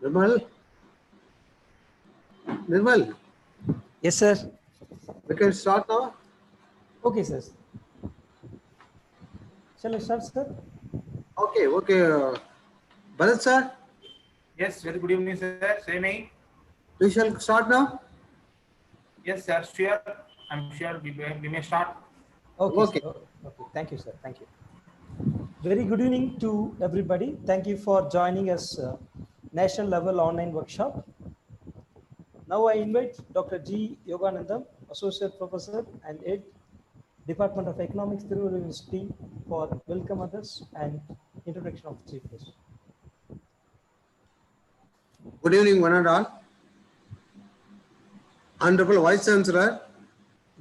Nirmal? Nirmal, Yes, sir. we can start now? Okay, sir. Shall I start, sir? Okay. Bharat sir, Yes, very good evening, sir. Say me. we shall start now? Yes, sir. Sure. I'm sure we may start. Okay, Okay. sir. Okay, thank you, sir. Thank you. Very good evening to everybody. Thank you for joining us national level online workshop. Now I invite Dr. G. Yoganandam, Associate Professor and Head, Department of Economics, Tiruvallur University, for welcome address and introduction of Chief Guest. Good evening, one and all. Honorable Vice Chancellor,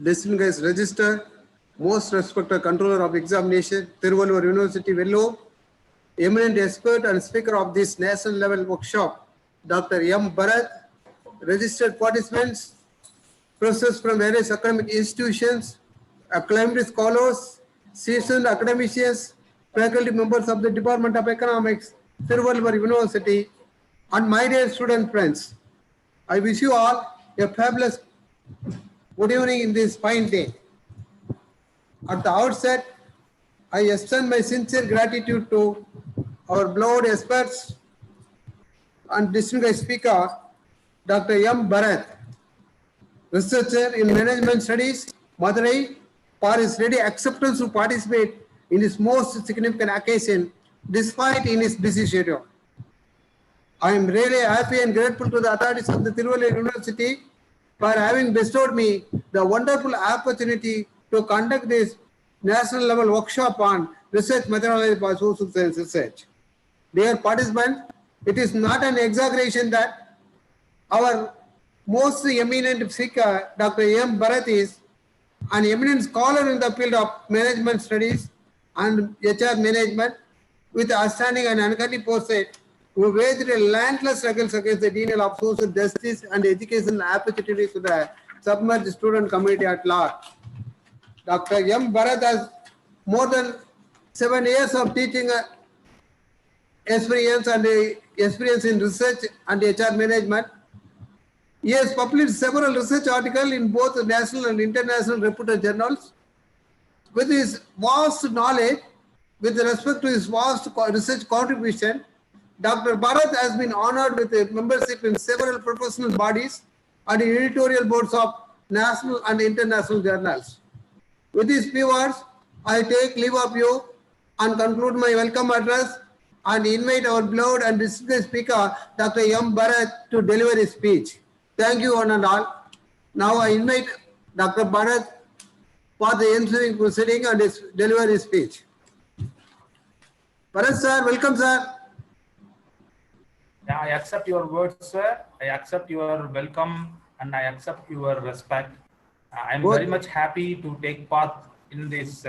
distinguished Register, most respected Controller of Examination, Tiruvallur University, Vellore, eminent expert and speaker of this national level workshop, Dr. M. Bharat, registered participants, professors from various academic institutions, acclaimed scholars, seasoned academicians, faculty members of the Department of Economics, Tiruvallur University, and my dear student friends. I wish you all a fabulous good evening in this fine day. At the outset, I extend my sincere gratitude to our beloved experts and distinguished speaker, Dr. M. Bharat, researcher in management studies, Madurai, for his ready acceptance to participate in this most significant occasion despite in his busy schedule. I am really happy and grateful to the authorities of the Tiruvallur University for having bestowed me the wonderful opportunity to conduct this national level workshop on research methodology for social science research. Dear participants, it is not an exaggeration that our most eminent speaker, Dr. M. Bharat, is an eminent scholar in the field of management studies and HR management with outstanding and uncanny foresight, who waged relentless struggles against the denial of social justice and educational opportunities to the submerged student community at large. Dr. M. Bharat has more than 7 years of teaching experience in research and HR management. He has published several research articles in both national and international reputed journals. With his vast knowledge, with respect to his vast research contribution, Dr. Bharat has been honored with a membership in several professional bodies and editorial boards of national and international journals. With these few words, I take leave of you and conclude my welcome address and invite our beloved and distinguished speaker, Dr. M. Bharat, to deliver his speech. Thank you, one and all. Now I invite Dr. Bharat for the ensuing proceeding and deliver his speech. Bharat sir, welcome sir. Yeah, I accept your words, sir. I accept your welcome and I accept your respect. I'm very much happy to take part in this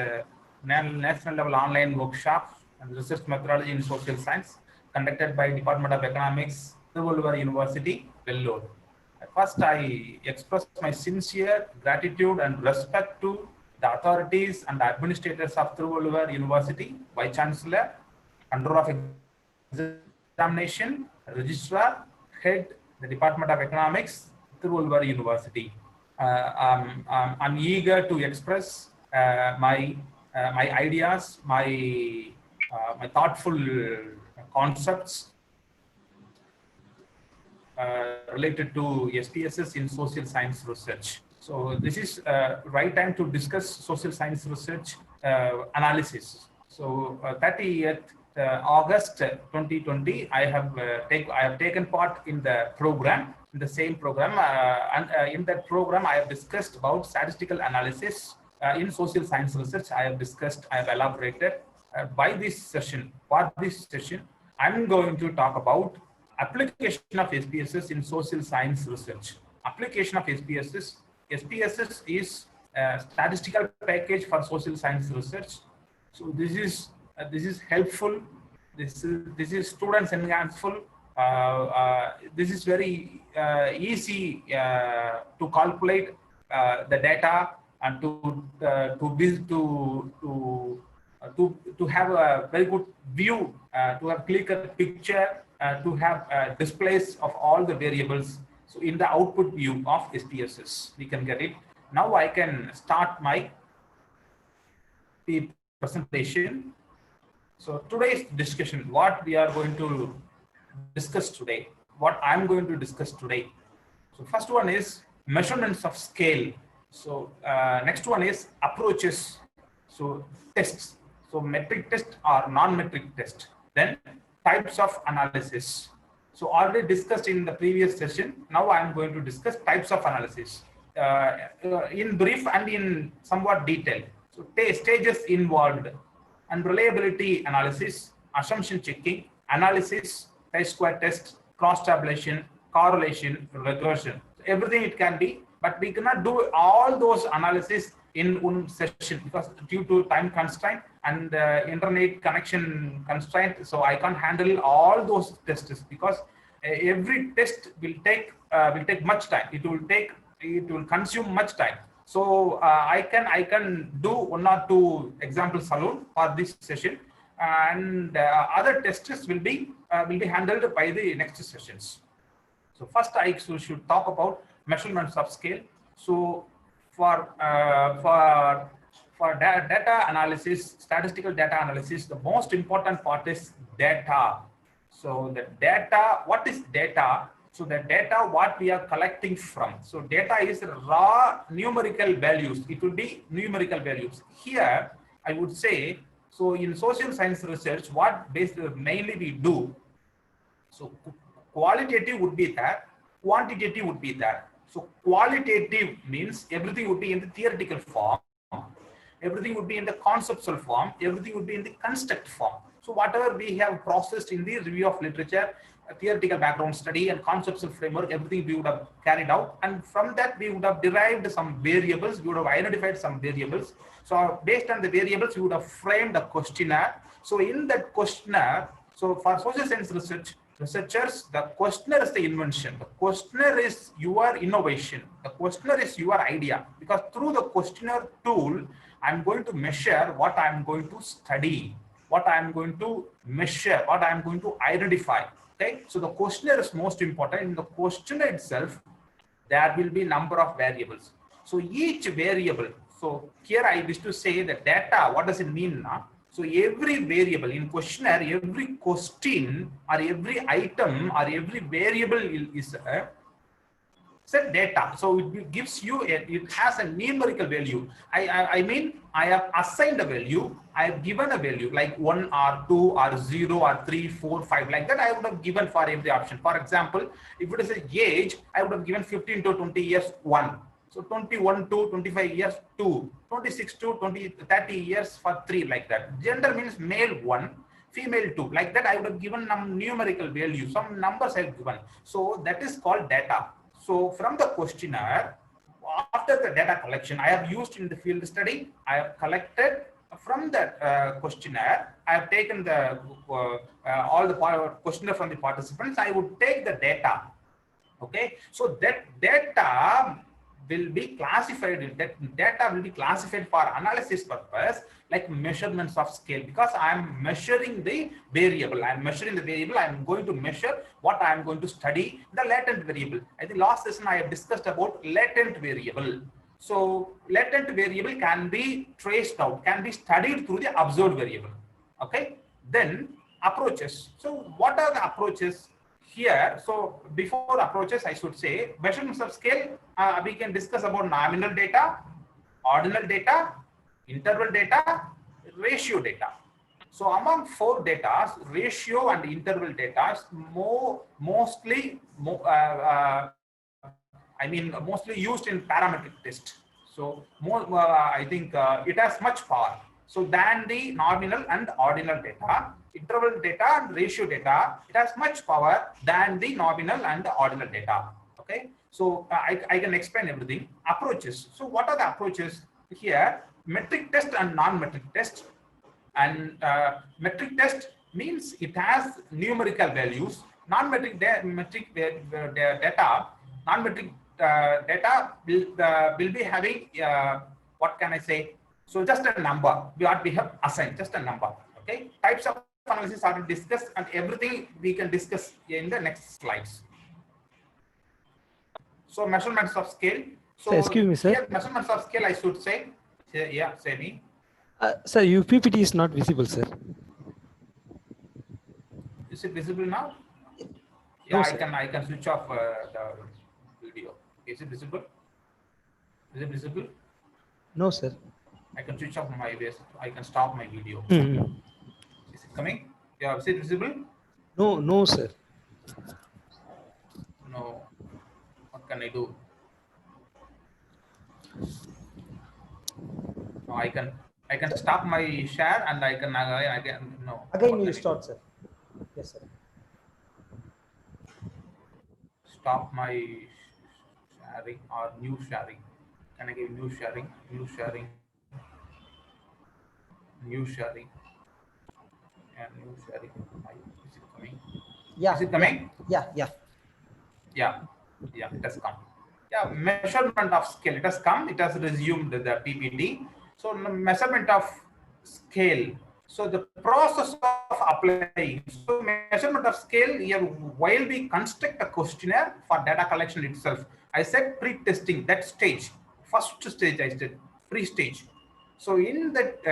national level online workshop and research methodology in social science conducted by Department of Economics, Tiruvallur University, Vellore. First, I express my sincere gratitude and respect to the authorities and administrators of Tiruvallur University, Vice Chancellor, Controller of Examination, Registrar, Head, the Department of Economics, Tiruvallur University. I'm eager to express my ideas, my thoughtful concepts related to SPSS in social science research. So this is right time to discuss social science research analysis. So 30th August 2020, I have taken part in the program, in the same program, and in that program I have discussed about statistical analysis in social science research. I have elaborated. For this session, I'm going to talk about application of SPSS in social science research. Application of SPSS. SPSS is a statistical package for social science research. So this is helpful. This is students enhanceful. This is very easy to calculate the data and to have a very good view, to have clear picture to have displays of all the variables. So in the output view of SPSS, we can get it. Now I can start my presentation. So today's discussion, what we are going to discuss today, what I'm going to discuss today. So first one is measurements of scale. So next one is approaches. So tests. So metric test or non-metric test. Then types of analysis. So already discussed in the previous session. Now I am going to discuss types of analysis in brief and in somewhat detail. So stages involved and reliability analysis, assumption checking, analysis, chi-square test, cross-tabulation, correlation, regression. So everything it can be, but we cannot do all those analysis in one session because due to time constraint and internet connection constraint. So I can't handle all those tests because every test will take much time. It will consume much time. So I can do one or two examples alone for this session, and other tests will be handled by the next sessions. So first I should talk about measurements of scale. So for data analysis, statistical data analysis, the most important part is data. So the data, what is data? So the data, what we are collecting from. So data is raw numerical values. It will be numerical values. Here, I would say, so in social science research, what mainly we do, so qualitative would be there, quantitative would be there. So qualitative means everything would be in the theoretical form, everything would be in the conceptual form, everything would be in the construct form. So whatever we have processed in the review of literature, theoretical background study and conceptual framework, everything we would have carried out, and from that we would have derived some variables, we would have identified some variables. So based on the variables, we would have framed a questionnaire. So in that questionnaire, so for social science researchers, the questionnaire is the invention. The questionnaire is your innovation. The questionnaire is your idea, because through the questionnaire tool, I'm going to measure what I'm going to study, what I'm going to measure, what I'm going to identify. Okay, so the questionnaire is most important. In the questionnaire itself, there will be number of variables. So each variable, so here I wish to say the data, what does it mean now? So every variable in questionnaire, every question or every item or every variable is set data. So it gives you, it has a numerical value. I mean, I have assigned a value, I have given a value like 1 or 2 or 0 or 3, 4, 5, like that I would have given for every option. For example, if it is a age, I would have given 15 to 20 years 1. So 21 to 25 years 2, 26 to 30 years for 3, like that. Gender means male 1, female 2, like that I would have given some numerical value, some numbers I have given. So that is called data. So from the questionnaire, after the data collection, I have used in the field study, I have collected from that questionnaire, I have taken the all the questionnaire from the participants, I would take the data. Okay, so that data will be classified, that data will be classified for analysis purpose like measurements of scale, because I am measuring the variable. I am measuring the variable. I am going to measure what I am going to study, the latent variable. I think last session I have discussed about latent variable. So latent variable can be traced out, can be studied through the observed variable. Okay, then approaches. So what are the approaches here? So before approaches, I should say measurements of scale, we can discuss about nominal data, ordinal data, interval data, ratio data. So among 4 data, ratio and interval data is mostly used in parametric test. So I think it has much power. So than the nominal and ordinal data, interval data and ratio data, it has much power than the nominal and the ordinal data. Okay, so I can explain everything. Approaches. So what are the approaches here? Metric test and non-metric test. And metric test means it has numerical values. Non-metric data, non-metric data will be having what can I say? So just a number. We have assigned just a number. Okay. Types of analysis are discussed, and everything we can discuss in the next slides. So measurements of scale. So excuse me, sir. Here measurements of scale, I should say. Yeah, say me. Sir, your PPT is not visible, sir. Is it visible now? Yeah, No, I sir. can switch off the video. Is it visible? Is it visible? No, sir. I can switch off my video. I can stop my video. Mm. Is it coming? Yeah, is it visible? No, no, sir. No. What can I do? No, I can stop my share and I can no. Again, you start, sir. Yes, sir. Stop my sharing or new sharing. Can I give new sharing? New sharing. New sharing. And new sharing. Is it coming? Yeah. Is it coming? Yeah. Yeah, it has come. Yeah, measurement of scale. It has come. It has resumed the PPT. So measurement of scale. So the process of applying. So measurement of scale here, while we construct a questionnaire for data collection itself, I said pre-testing, that stage, first stage I said pre-stage. So in that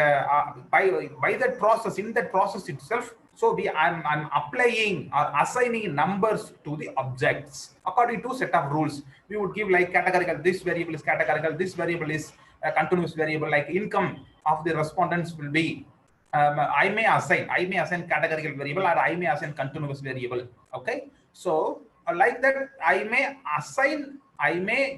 by that process, in that process itself, so I'm applying or assigning numbers to the objects according to set of rules. We would give like categorical, this variable is categorical, this variable is a continuous variable, like income of the respondents will be I may assign categorical variable, or I may assign continuous variable. Okay, so like that I may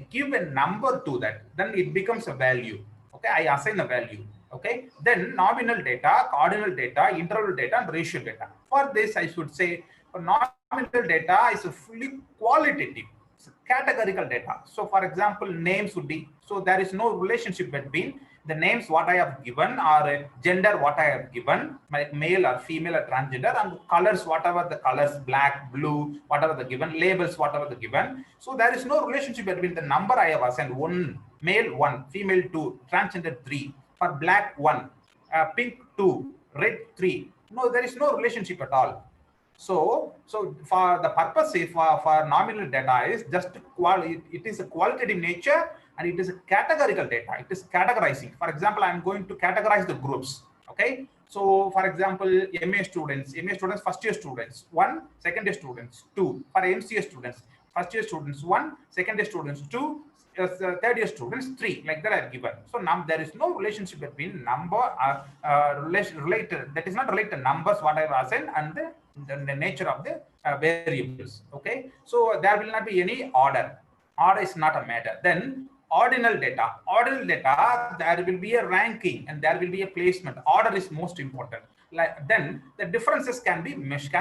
give a number to that, then it becomes a value. Okay, I assign a value. Okay, then nominal data, ordinal data, interval data, and ratio data. For this, I should say nominal data is a fully qualitative, it's categorical data. So for example, names would be, so there is no relationship between the names what I have given or gender what I have given, like male or female or transgender, and colors, whatever the colors, black, blue, whatever the given, labels, whatever the given. So there is no relationship between the number I have assigned, 1, male 1, female 2, transgender 3, for black 1, pink 2, red 3. No, there is no relationship at all. So for the purpose for nominal data is just it is a qualitative nature, and it is a categorical data. It is categorizing. For example, I am going to categorize the groups. Okay. So for example, MA students, first year students 1, second year students 2. For MCA students, first year students 1, second year students 2, third year students 3, like that are given. So now there is no relationship between number related, that is not related to numbers what I have assigned and the nature of the variables. Okay, so there will not be any order is not a matter. Then ordinal data, there will be a ranking and there will be a placement. Order is most important. Like then the differences cannot be measured.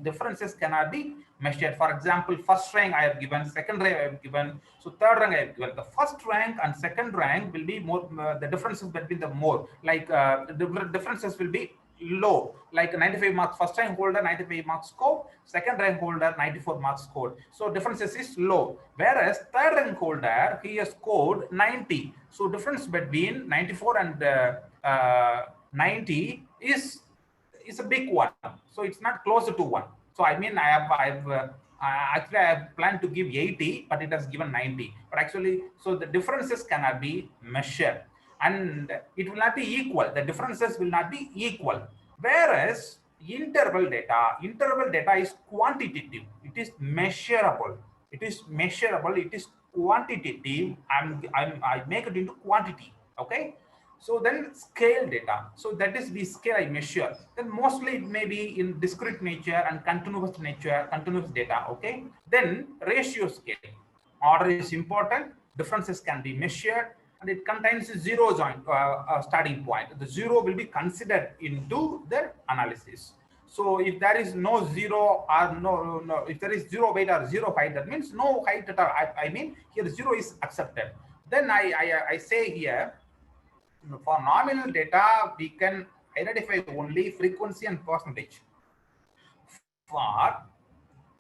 Differences cannot be measured. For example, first rank I have given, second rank I have given, so third rank I have given. The first rank and second rank will be more, the differences between the more, like the differences will be low, like 95 marks first rank holder, 95 marks score, second rank holder 94 marks scored. So differences is low, whereas third rank holder, he has scored 90. So difference between 94 and 90 is a big one. So it's not closer to 1. So I mean, actually I have planned to give 80, but it has given 90. But actually, so the differences cannot be measured, and it will not be equal. The differences will not be equal. Whereas interval data is quantitative. It is measurable. It is quantitative. I make it into quantity. Okay. So then scale data. So that is the scale I measure. Then mostly it may be in discrete nature and continuous data. Okay. Then ratio scale. Order is important. Differences can be measured, and it contains a zero starting point. The zero will be considered into the analysis. So if there is no zero or if there is zero weight or zero height, that means no height at all. I mean here zero is accepted. Then I say here, for nominal data, we can identify only frequency and percentage. For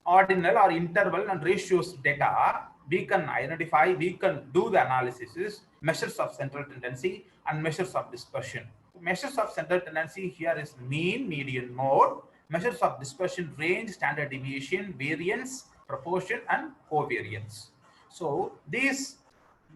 ordinal or interval and ratios data, we can identify, we can do the analysis, measures of central tendency and measures of dispersion. Measures of central tendency here is mean, median, mode. Measures of dispersion, range, standard deviation, variance, proportion, and covariance. So these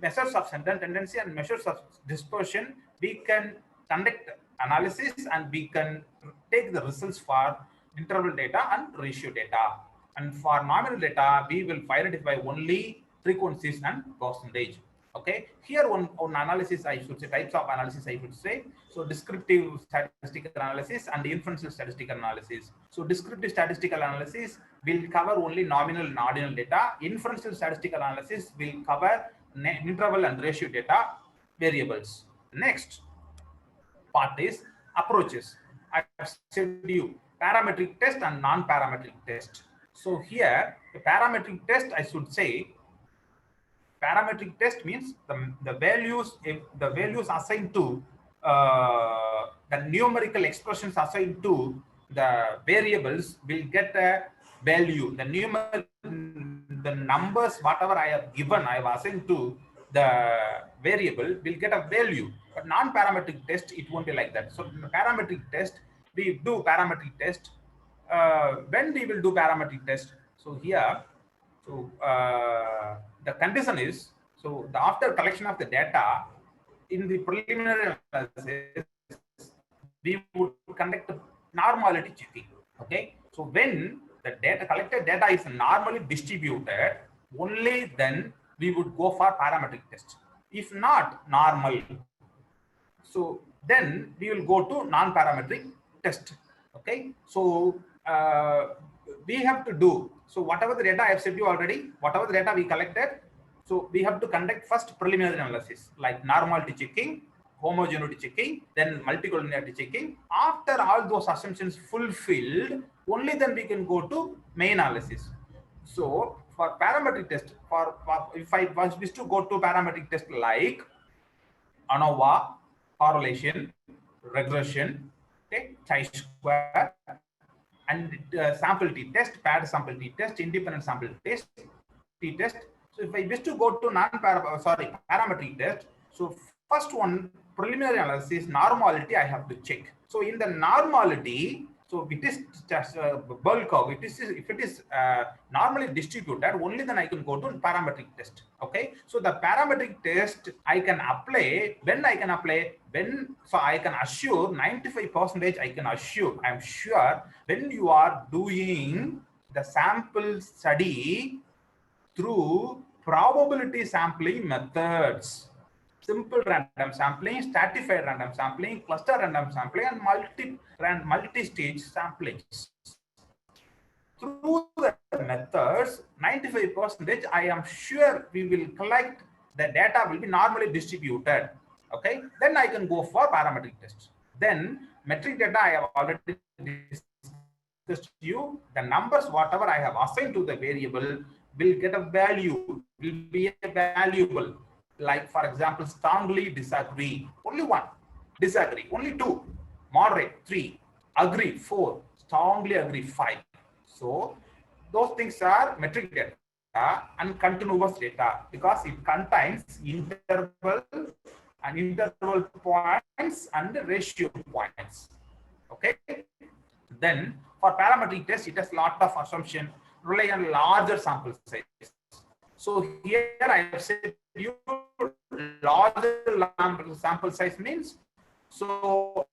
measures of central tendency and measures of dispersion, we can conduct analysis and we can take the results for interval data and ratio data. And for nominal data, we will identify only frequencies and percentage. Okay, here one analysis I should say, types of analysis I should say. So descriptive statistical analysis and inferential statistical analysis. So descriptive statistical analysis will cover only nominal and ordinal data. Inferential statistical analysis will cover interval and ratio data variables. Next part is approaches. I have said to you parametric test and non-parametric test. So here the parametric test I should say, parametric test means the values, if the values assigned to the numerical expressions assigned to the variables will get a value. The numbers whatever I have given, I have assigned to the variable will get a value. But non-parametric test, it won't be like that. So in the parametric test, we do parametric test. When we will do parametric test? So here, so the condition is, so the after collection of the data in the preliminary analysis, we would conduct normality checking. Okay, so when the data collected data is normally distributed, only then we would go for parametric test. If not normal, so then we will go to non-parametric test. Okay, so we have to do, so whatever the data I have said you already, whatever the data we collected, so we have to conduct first preliminary analysis like normality checking, homogeneity checking, then multicollinearity checking. After all those assumptions fulfilled, only then we can go to main analysis. So for parametric test, if I wish to go to parametric test like ANOVA, correlation, regression, okay, chi-square, and sample t-test, paired sample t-test, independent sample test, t-test. So if I wish to go to parametric test, so first one, preliminary analysis, normality I have to check. So in the normality, so it is just bulk of it is, if it is normally distributed, only then I can go to parametric test. Okay, so the parametric test I can apply when I can apply when, so I can assure 95% I can assure, I'm sure when you are doing the sample study through probability sampling methods, simple random sampling, stratified random sampling, cluster random sampling, and multi-stage sampling. Through the methods, 95% I am sure we will collect the data will be normally distributed. Okay, then I can go for parametric test. Then metric data I have already discussed to you. The numbers whatever I have assigned to the variable will get a value, will be a valuable. Like for example, strongly disagree, only one, disagree, only two, moderate, 3, agree, 4, strongly agree, 5. So those things are metric data and continuous data because it contains interval and interval points and ratio points. Okay. Then for parametric test, it has lot of assumption, rely on larger sample size. So here I have said you larger sample size means, so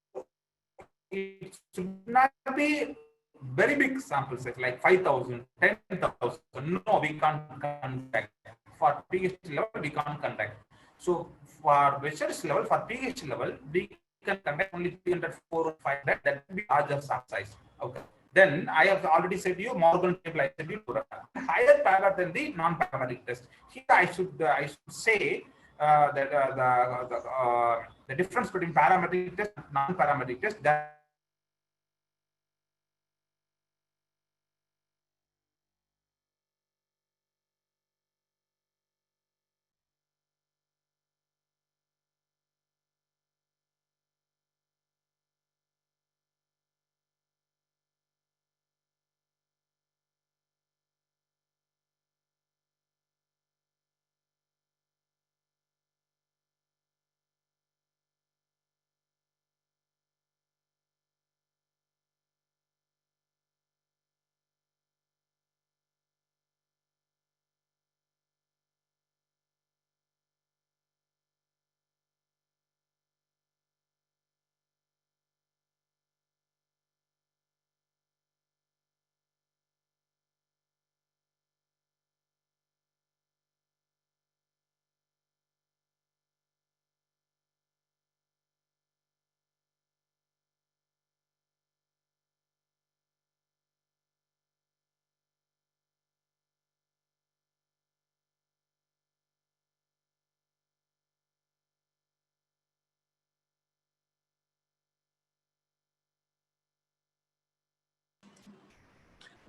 it should not be very big sample size like 5,000, 10,000. No, we can't conduct. For PhD level, we can't conduct. So for research level, for PhD level, we can conduct only 300, 400, 500. That will be larger sample size. Okay. Then I have already said to you Morgan table. I said you higher power than the non-parametric test. Here I should say that the difference between parametric test and non-parametric test. That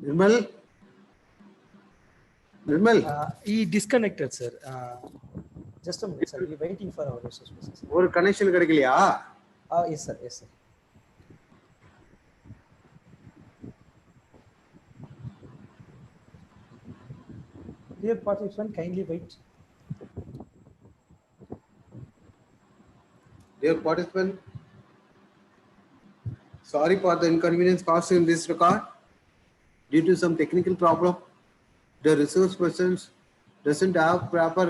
Nirmal? Nirmal? He disconnected, sir. Just a minute, sir. We're waiting for our resource person. ஒரு connection கிடைக்கலையா? Yes, sir. Yes, sir. Dear participant, kindly wait. Dear participant, sorry for the inconvenience caused in this record. Due to some technical problem, the resource persons doesn't have proper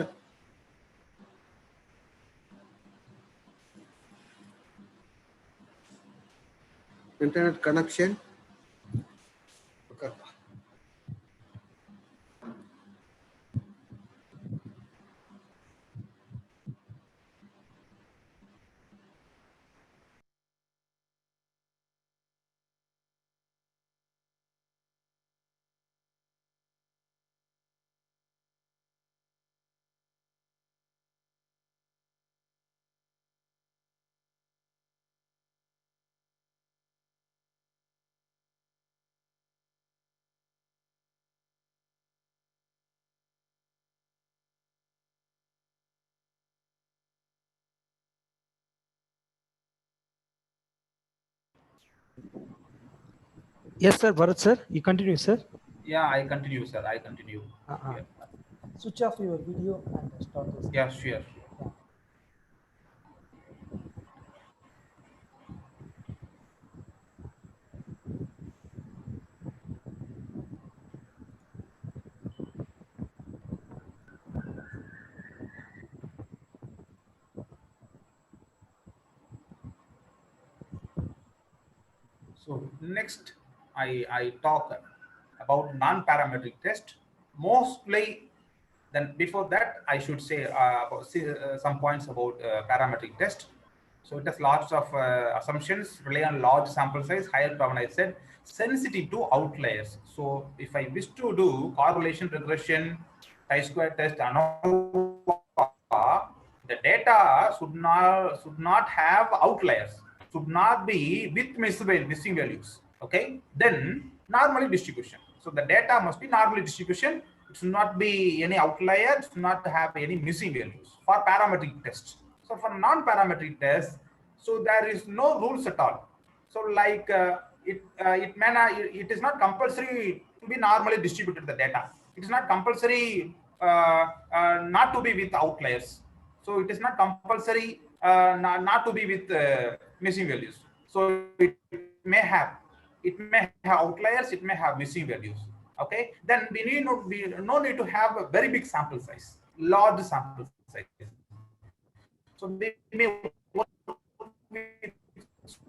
internet connection. Okay. Yes, sir. Bharat, sir. You continue, sir. Yeah, I continue, sir. I continue. Yeah. Switch off your video and start this. Yeah, sure. So next, I talk about non-parametric test. Mostly, then before that, I should say some points about parametric test. So it has lots of assumptions, rely on large sample size, higher probability, I said, sensitive to outliers. So if I wish to do correlation, regression, chi-square test, ANOVA, the data should not have outliers, should not be with missing values. Okay, then normally distribution. So the data must be normally distribution. It should not be any outlier. It should not have any missing values for parametric tests. So for non-parametric tests, so there is no rules at all. So like it is not compulsory to be normally distributed the data. It is not compulsory not to be with outliers. So it is not compulsory not to be with missing values. So it may have outliers, it may have missing values. Okay, then we no need to have a very big sample size, large sample size. So we may work with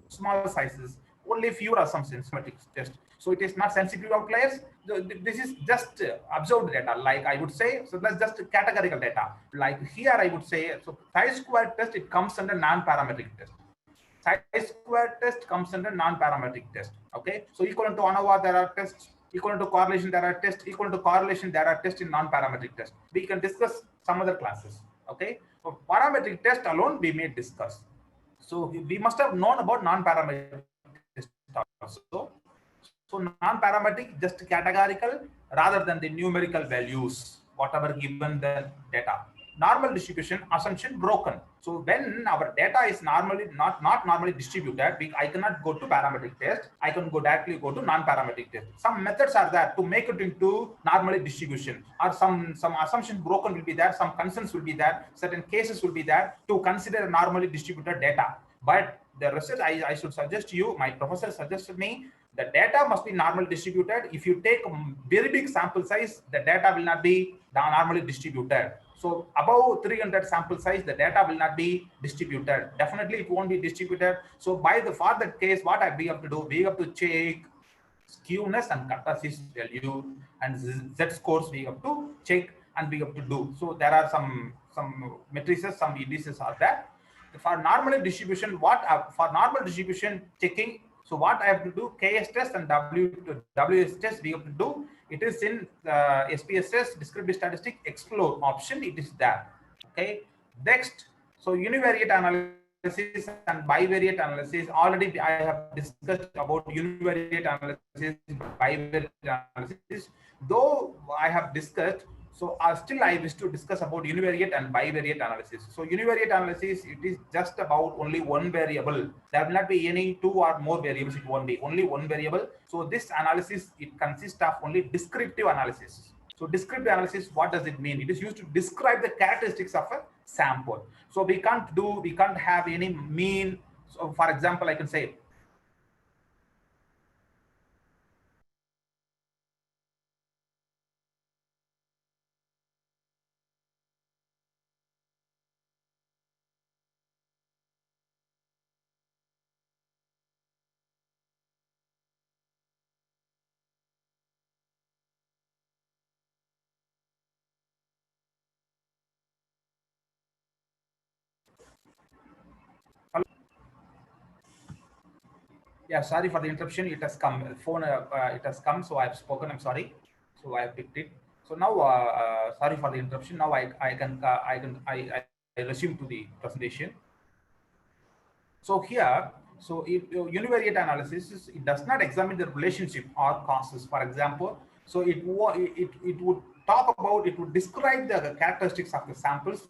small sizes, only few assumptions test. So it is not sensitive to outliers. This is just observed data, like I would say. So that's just categorical data. Like here I would say, so chi-square test, it comes under non-parametric test. Chi-square test comes under non-parametric test. Okay, so equivalent to ANOVA there are tests, equivalent to correlation there are tests, equivalent to correlation there are tests in non-parametric test. We can discuss some other classes. Okay, so parametric test alone we may discuss. So we must have known about non-parametric test also. So non-parametric just categorical rather than the numerical values, whatever given the data. Normal distribution assumption broken. So when our data is normally not normally distributed, I cannot go to parametric test. I can directly go to non-parametric test. Some methods are there to make it into normally distribution, or some assumptions broken will be there, some concerns will be there, certain cases will be there to consider normally distributed data. But the research I should suggest you, my professor suggested me, the data must be normally distributed. If you take very big sample size, the data will not be normally distributed. So above 300 sample size, the data will not be distributed. Definitely it won't be distributed. So for that case, what we have to do, we have to check skewness and kurtosis value, and Z scores we have to check and we have to do. So there are some matrices, some indices are there. For normal distribution, for normal distribution checking, so what I have to do, KS test and WS test we have to do. It is in SPSS descriptive statistic explore option. It is there. Okay. Next, so univariate analysis analysis and bivariate analysis. Already I have discussed about univariate analysis, bivariate analysis. Though I have discussed, so still I wish to discuss about univariate and bivariate analysis. So univariate analysis, it is just about only one variable. There will not be any two or more variables. It won't be only one variable. So this analysis, it consists of only descriptive analysis. So descriptive analysis, what does it mean? It is used to describe the characteristics of a sample. So we can't have any mean. So for example, I can say, yeah, sorry for the interruption. It has come. Phone, it has come. So I've spoken. I'm sorry. So I have picked it. So now, sorry for the interruption. Now I resume to the presentation. So here, so if univariate analysis, it does not examine the relationship or causes. For example, so it would talk about, it would describe the characteristics of the samples.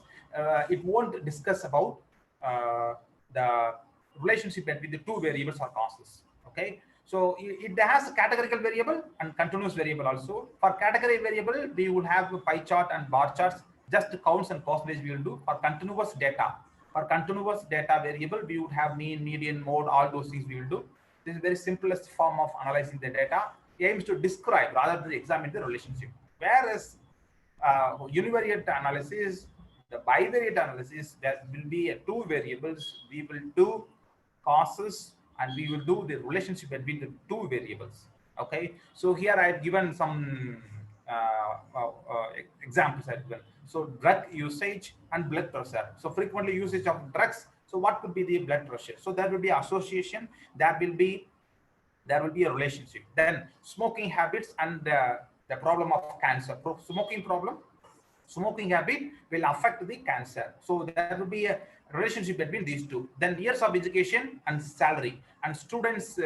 It won't discuss about the relationship between the two variables or causes. Okay, so it has a categorical variable and continuous variable also. For category variable, we would have a pie chart and bar charts, just counts and percentage we will do. For continuous data, variable, we would have mean, median, mode, all those things we will do. This is very simplest form of analyzing the data. It aims to describe rather than examine the relationship. Whereas univariate analysis, the bivariate analysis, there will be two variables. We will do causes and we will do the relationship between the two variables. Okay, so here I have given some examples as well. So drug usage and blood pressure. So frequently usage of drugs. So what could be the blood pressure? So there will be association. There will be a relationship. Then smoking habits and the problem of cancer. Smoking habit will affect the cancer. So there will be a relationship between these two. Then years of education and salary, and students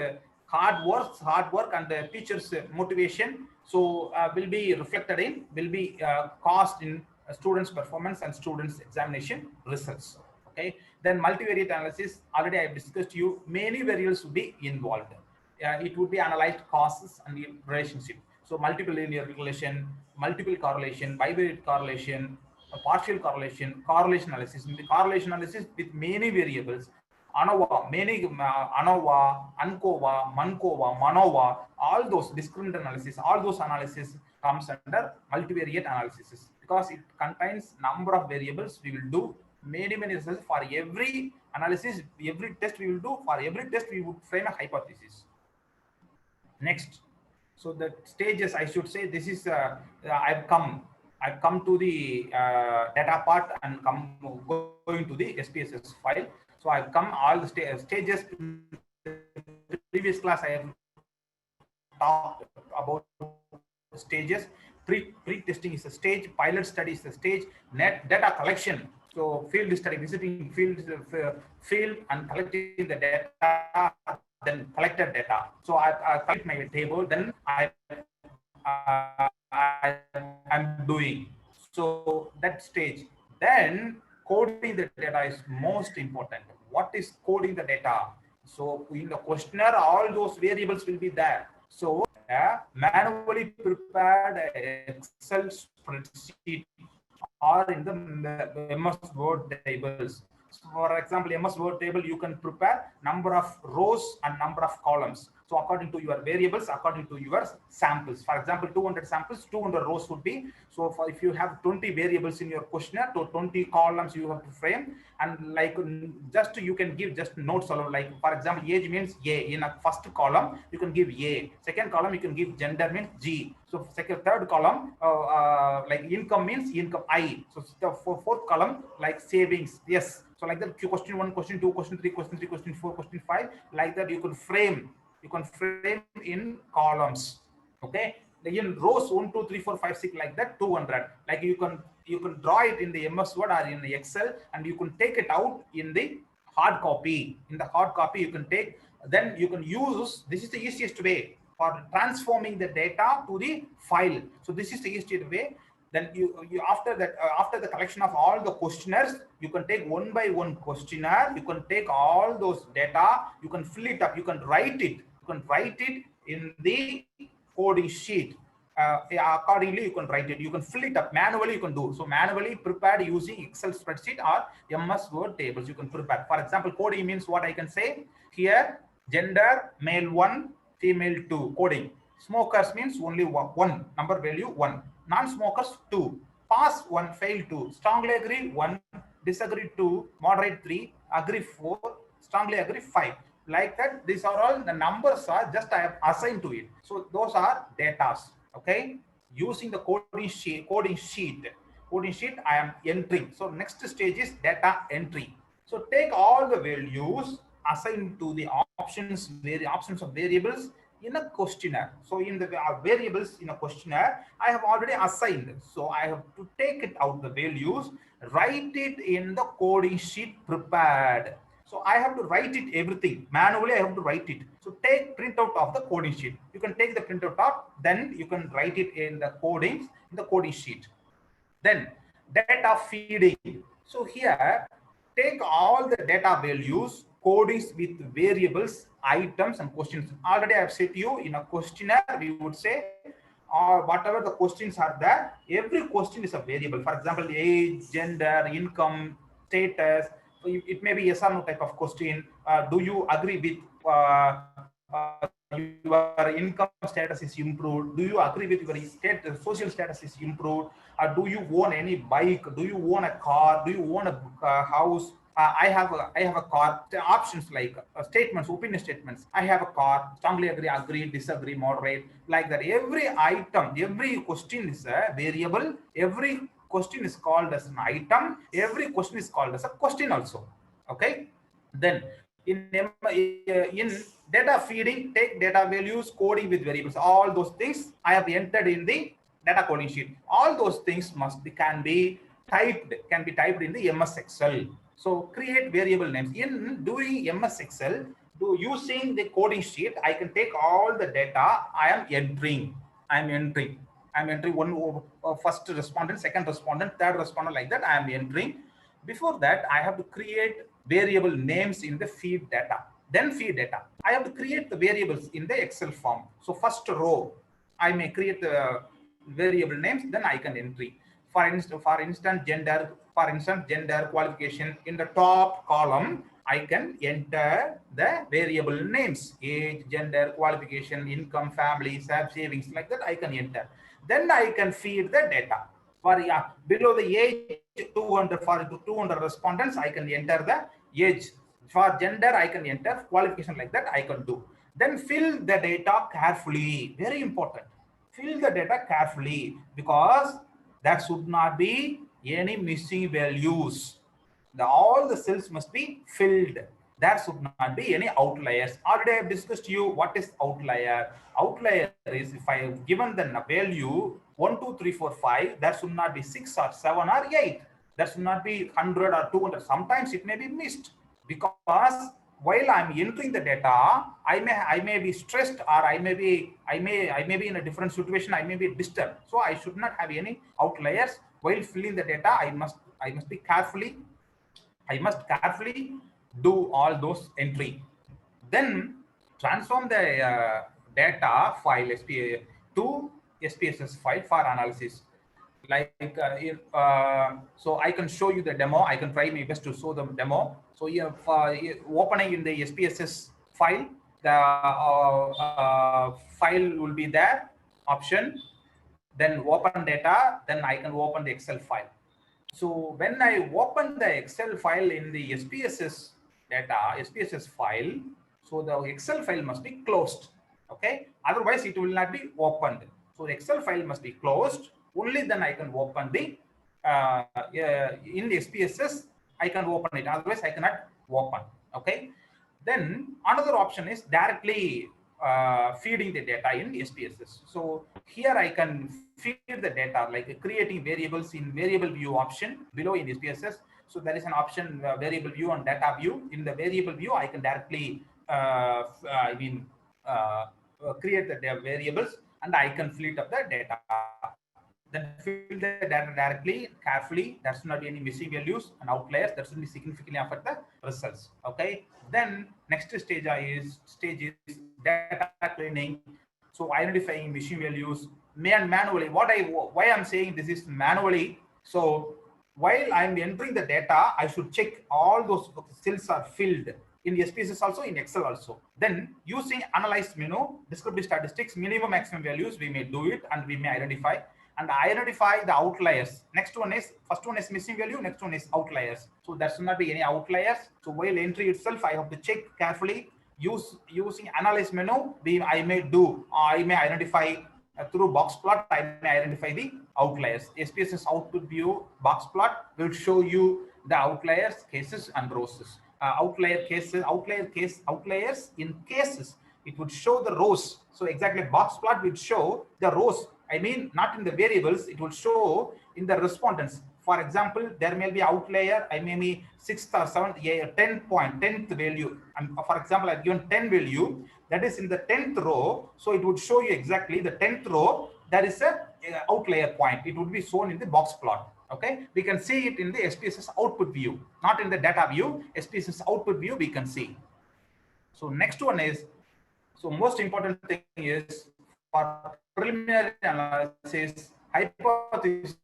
hard work and the teachers motivation. So will be reflected in, will be cost in students performance and students examination results. Okay, then multivariate analysis, already I have discussed you, many variables will be involved. It would be analyzed causes and the relationship. So multiple linear regression, multiple correlation, bivariate correlation, partial correlation, correlation analysis. In the correlation analysis with many variables, ANOVA, ANCOVA, MANCOVA, MANOVA, all those discriminant analysis, all those analysis comes under multivariate analysis because it contains number of variables. We will do many results for every analysis, every test we will do. For every test, we would frame a hypothesis. Next, so the stages, I should say, this is I've come to the data part and going to the SPSS file. So I've come all the stages. In the previous class, I have talked about stages. Pre-testing is a stage, pilot study is a stage, data collection. So field study, visiting field and collecting the data, then collected data. So I collect my table, then I'm doing. So that stage. Then coding the data is most important. What is coding the data? So in the questionnaire, all those variables will be there. So manually prepared Excel spreadsheet or in the MS Word tables. So for example, MS Word table, you can prepare number of rows and number of columns. So according to your variables, according to your samples, for example, 200 samples, 200 rows would be. So for if you have 20 variables in your questionnaire, to 20 columns you have to frame, and like just you can give just notes alone. Like for example, age means A. In a first column, you can give A. Second column, you can give gender means G. So third column, like income means income I. So the fourth column, like savings, yes. So like that, question 1, question 2, question 3, question 3, question 4, question 5, like that you can frame. You can frame in columns. Okay. In rows 1, 2, 3, 4, 5, 6, like that 200. Like you can draw it in the MS Word or in the Excel, and you can take it out in the hard copy. In the hard copy, you can take, then you can use, this is the easiest way for transforming the data to the file. So this is the easiest way. Then you after that, after the collection of all the questionnaires, you can take one by one questionnaire, you can take all those data, you can fill it up, you can write it in the coding sheet. Accordingly, you can write it, you can fill it up manually, you can do. So manually prepared using Excel spreadsheet or MS Word tables, you can prepare. For example, coding means what I can say here: gender, male 1, female 2, coding. Smokers means only one, number value 1. Non-smokers 2. Pass 1, fail 2. Strongly agree 1, disagree 2, moderate 3, agree 4, strongly agree 5. Like that, these are all the numbers are just I have assigned to it. So those are datas. Okay, using the coding sheet I am entering. So next stage is data entry. So take all the values assigned to the options of variables in a questionnaire. So in the variables in a questionnaire, I have already assigned. So I have to take it out the values, write it in the coding sheet prepared. So I have to write it everything manually. I have to write it. So take printout of the coding sheet. You can take the printout out, then you can write it in the coding sheet. Then data feeding. So here, take all the data values, codings with variables, items, and questions. Already I have said to you, in a questionnaire, we would say, or whatever the questions are there, every question is a variable. For example, age, gender, income, status. So it may be yes or no type of question. Do you agree with your income status is improved? Do you agree with your social status is improved? Do you own any bike? Do you own a car? Do you own a house? I have a car. The options like statements, opinion statements. I have a car. Strongly agree, disagree, moderate. Like that. Every item, every question is a variable. Every question is called as an item. Every question is called as a question also. Okay. Then in data feeding, take data values, coding with variables. All those things I have entered in the data coding sheet. All those things can be typed in the MS Excel. So create variable names. In doing MS Excel, using the coding sheet, I can take all the data I am entering. I'm entering one first respondent, second respondent, third respondent, like that I am entering. Before that, I have to create variable names in the feed data. Then feed data. I have to create the variables in the Excel form. So first row, I may create the variable names, then I can entry. For instance, gender qualification. In the top column, I can enter the variable names: age, gender, qualification, income, family, savings, like that I can enter. Then I can feed the data. For below the age 200, for 200 respondents, I can enter the age. For gender, I can enter qualification, like that I can do. Then fill the data carefully. Very important. Fill the data carefully, because there should not be any missing values. All the cells must be filled. There should not be any outliers. Already I have discussed you what is outlier. Outlier is if I have given the value 1, 2, 3, 4, 5, there should not be 6 or 7 or 8. There should not be 100 or 200. Sometimes it may be missed, because while I'm entering the data, I may be stressed, or I may be in a different situation. I may be disturbed. So I should not have any outliers while filling the data. I must carefully do all those entry. Then transform the data file to SPSS file for analysis. Like so I can show you the demo. I can try my best to show the demo. So opening in the SPSS file, the file will be there, option, then open data, then I can open the Excel file. So when I open the Excel file in the SPSS file, so the Excel file must be closed. Okay, otherwise it will not be opened. So the Excel file must be closed. Only then I can open the in the SPSS I can open it. Otherwise I cannot open. Okay. Then another option is directly feeding the data in SPSS. So here I can feed the data, like creating variables in variable view option below in SPSS. So there is an option variable view and data view. In the variable view, I can directly create the variables, and I can fill up the data. Then fill the data directly, carefully. There should not be any missing values and outliers that should be significantly affect the results. Okay. Then next stage is data cleaning. So identifying missing values manually. Why I'm saying this is manually. So while I'm entering the data, I should check all those cells are filled in SPSS also, in Excel also. Then using analyze menu, descriptive statistics, minimum maximum values, we may do it and we may identify the outliers. Next one is, first one is missing value, next one is outliers. So there should not be any outliers. So while entry itself, I have to check carefully. Using analyze menu, I may identify through box plot, I may identify the outliers. SPSS output view box plot will show you the outliers, cases, and rows. Outliers in cases, it would show the rows. So exactly, box plot would show the rows. I mean, not in the variables, it will show in the respondents. For example, there may be outlier, I may be 6th or 7th, 10th value. And for example, I've given 10 value, that is in the 10th row. So it would show you exactly the 10th row, there is a outlier point. It would be shown in the box plot. Okay, we can see it in the SPSS output view, not in the data view. SPSS output view we can see. So next one is, so most important thing is for preliminary analysis, hypothesis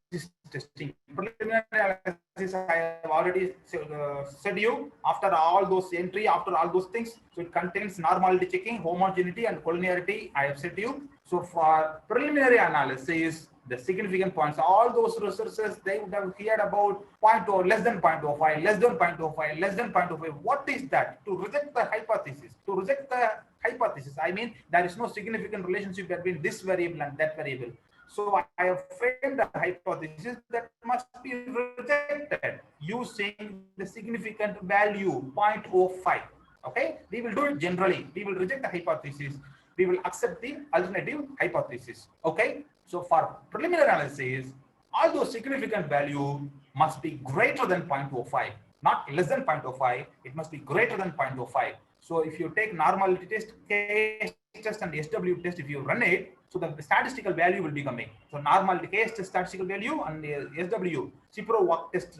testing. Preliminary analysis, I have already said you, after all those entry, after all those things, so it contains normality checking, homogeneity, and collinearity. I have said to you. So for preliminary analysis, the significant points, all those resources, they would have heard about 0.0, less than 0.05, less than 0.05, less than 0.05. What is that? To reject the hypothesis. To reject the hypothesis, I mean, there is no significant relationship between this variable and that variable. So I have framed the hypothesis that must be rejected using the significant value 0.05. Okay, we will do it generally. We will reject the hypothesis. We will accept the alternative hypothesis. Okay, so for preliminary analysis, all those significant value must be greater than 0.05, not less than 0.05. It must be greater than 0.05. So if you take normality test, case test, and SW test, if you run it, so the statistical value will be coming. So normality case test statistical value and SW Cipro walk test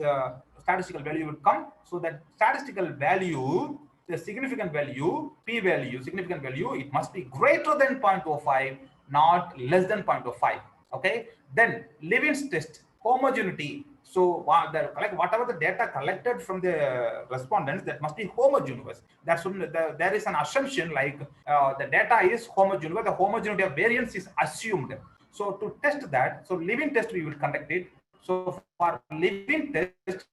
statistical value will come. So that statistical value, the significant value, p value, significant value, it must be greater than 0.05, not less than 0.05. Okay. Then Levin's test, homogeneity. So whatever the data collected from the respondents, that must be homogeneous. There is an assumption like the data is homogeneous. The homogeneity of variance is assumed. So to test that, so Levin test we will conduct it. So for Levin test,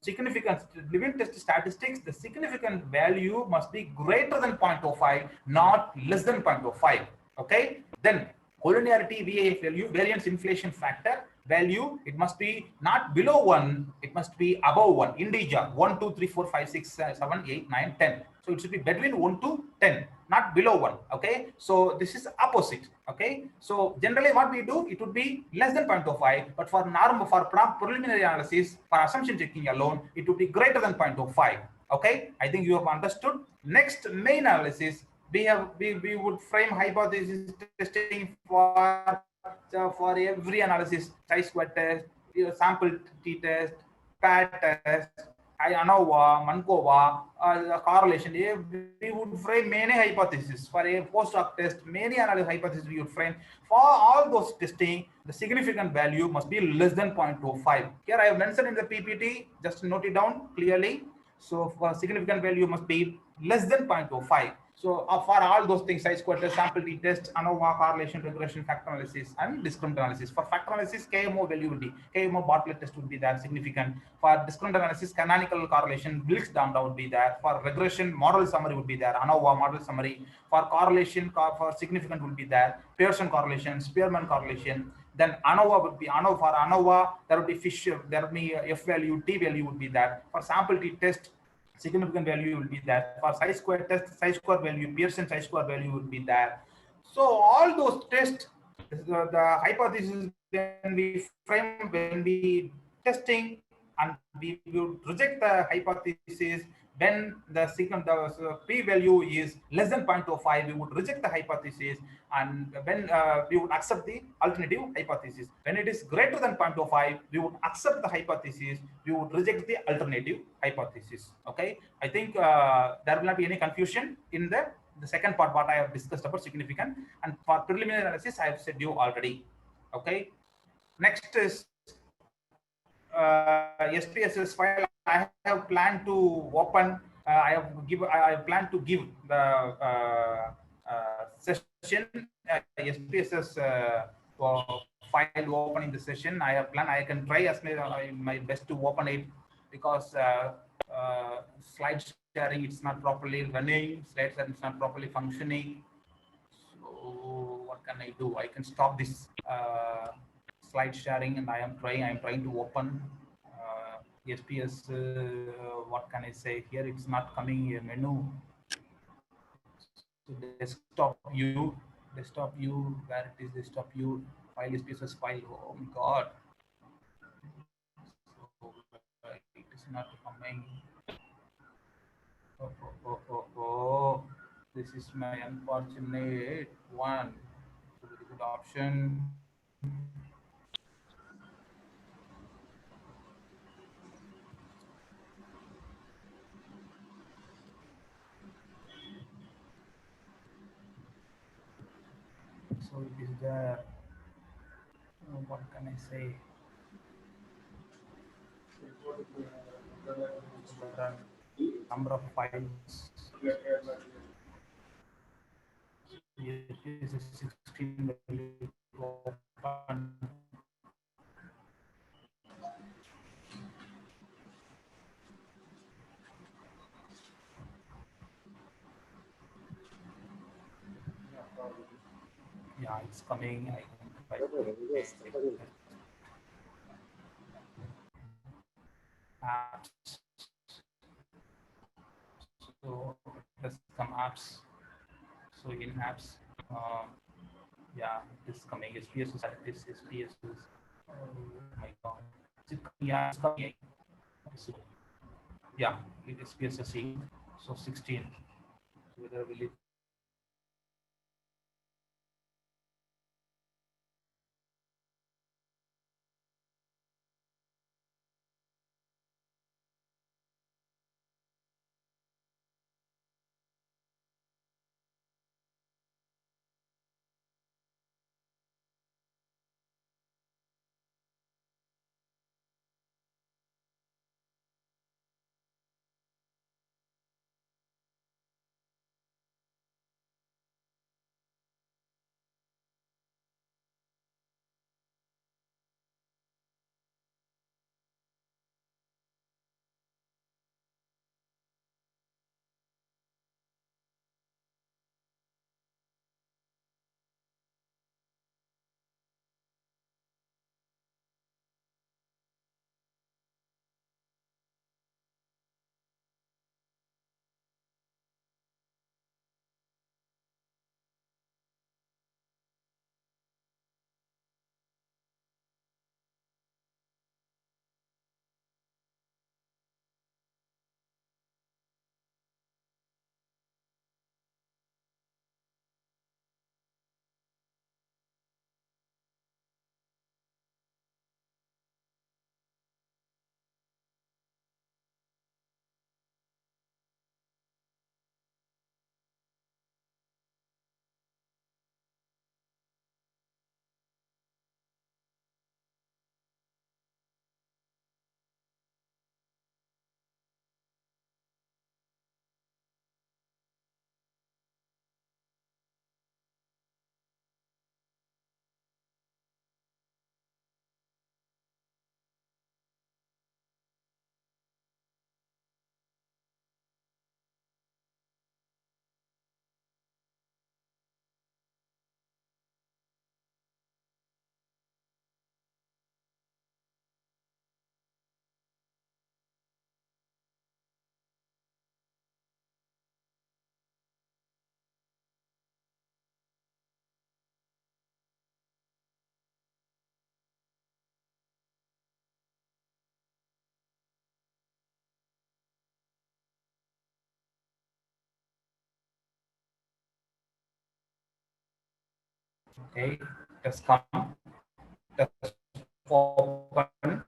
significant Levin test statistics, the significant value must be greater than 0.05, not less than 0.05. Okay. Then collinearity VAF value, variance inflation factor value, it must be not below 1, it must be above 1, integer 1, 2, 3, 4, 5, 6, 7, 8, 9, 10. So it should be between 1 to 10, not below 1. Okay, so this is opposite. Okay, so generally what we do, it would be less than 0.05, but for preliminary analysis, for assumption checking alone, it would be greater than 0.05. Okay, I think you have understood. Next main analysis, we would frame hypothesis testing for every analysis, chi-square test, sample t-test, PAT test, ANOVA, Mankova, correlation. We would frame many hypotheses. For a post-hoc test, many analysis hypotheses we would frame. For all those testing, the significant value must be less than 0.25. Here I have mentioned in the PPT, just note it down clearly. So for significant value must be less than 0.25. So for all those things, chi-square test, sample t-test, ANOVA, correlation, regression, factor analysis, and discriminant analysis. For factor analysis, KMO value would be, KMO Bartlett test would be there, significant. For discriminant analysis, canonical correlation, Wilks lambda would be there. For regression, model summary would be there, ANOVA model summary. For correlation, for significant would be there, Pearson correlation, Spearman correlation. Then ANOVA would be, for ANOVA, there would be Fisher, there would be F value, T value would be there. For sample t-test, significant value will be there. For chi-square test, chi-square value, Pearson chi-square value would be there. So all those tests, the hypothesis when we frame, when we testing and we would reject the hypothesis when the sequence, the p-value is less than 0.05. We would reject the hypothesis, and when we would accept the alternative hypothesis. When it is greater than 0.05, we would accept the hypothesis. We would reject the alternative hypothesis. Okay, I think there will not be any confusion in the second part what I have discussed about significant, and for preliminary analysis I have said you already. Okay, next is SPSS file. I have planned to open. I have planned to give the session SPSS file opening the session. I have planned. I can try as my best to open it, because slide sharing it's not properly running. Slides are not properly functioning. So what can I do? I can stop this slide sharing, and I am trying to open SPS. What can I say here? It's not coming a menu. So desktop view, where it is desktop view, file SPSS file. Oh my god. So it is not coming. Oh. This is my unfortunate one. So very good option. So it is there. What can I say? Number of files. It is a 16 open. Yeah, it's coming. Apps. So let's come apps. So in apps, yeah, it's coming. SPS is SPS. Oh my god. Yeah, it's coming. So, yeah, it is SPS. So 16. So whether will it Okay, it has come. It has open.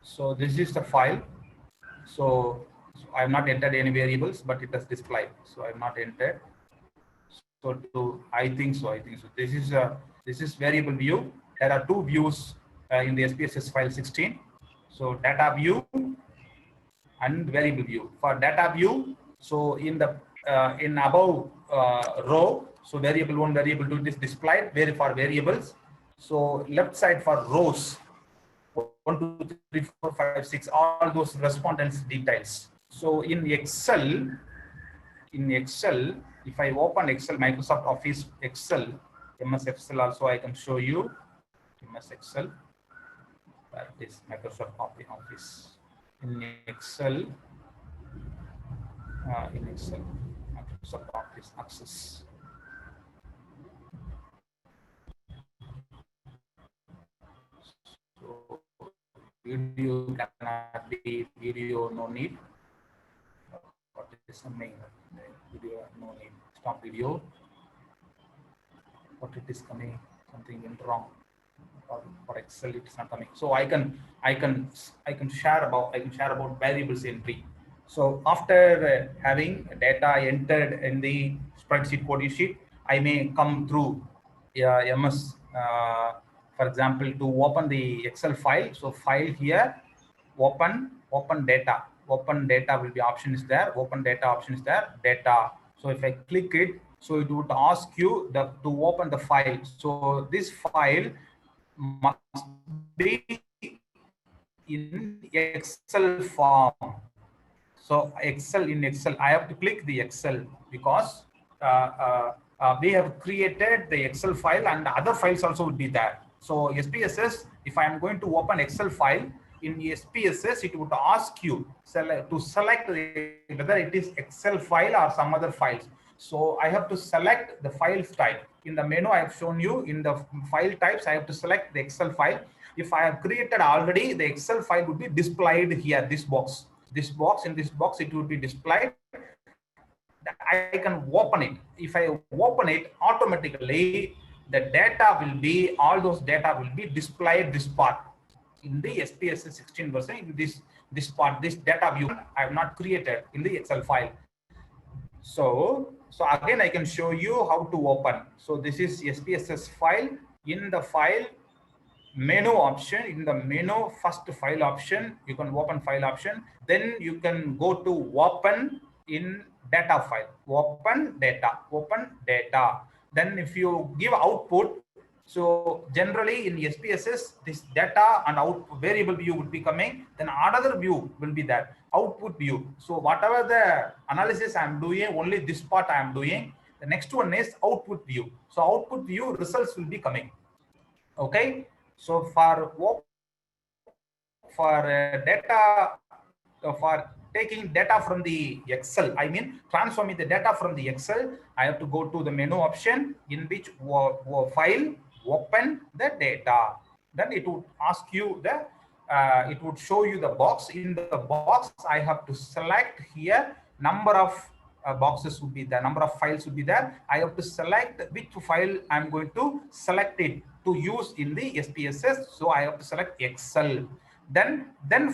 So this is the file. So I have not entered any variables, but it has displayed. So I have not entered. So I think so. This is variable view. There are two views in the SPSS file 16. So data view and variable view. For data view, so in the in above row, so variable 1, variable 2 is displayed. Where for variables, so left side for rows, 1, 2, 3, 4, 5, 6, all those respondents details. So in Excel, if I open Excel, Microsoft Office Excel, MS Excel also I can show you. MS Excel, that is Microsoft Office. In Excel, Microsoft Office Access. So video cannot be video, no need. What is the main video? No need. Stop video. What it is coming? Something went wrong. For Excel, it's not coming. So I can share about variables entry. So after having data entered in the spreadsheet code sheet, I may come through MS. For example, to open the Excel file. So file here, open data. Open data will be option is there. Open data option is there. Data. So if I click it, so it would ask you to open the file. So this file must be in Excel form. So in Excel, I have to click the Excel because we have created the Excel file and other files also would be there. So SPSS, if I am going to open Excel file in SPSS, it would ask you to select whether it is Excel file or some other files. So I have to select the file type. In the menu, I have shown you in the file types, I have to select the Excel file. If I have created already, the Excel file would be displayed here, this box. In this box, it would be displayed. I can open it. If I open it, automatically the data will be, all those data will be displayed this part. In the SPSS 16 version, in this part, this data view, I have not created in the Excel file. So again, I can show you how to open. So this is SPSS file. In the file menu option, in the menu first file option, you can open file option. Then you can go to open in data file. Open data. Then if you give output, so generally in SPSS, this data and output variable view would be coming. Then another view will be that output view. So whatever the analysis I am doing, only this part I am doing. The next one is output view. So output view results will be coming. Okay. So for taking data from the Excel, I mean transforming the data from the Excel, I have to go to the menu option in which file, open the data. Then it would ask you it would show you the box. In the box, I have to select here number of boxes would be there, number of files would be there. I have to select which file I'm going to select it to use in the SPSS. So I have to select Excel. Then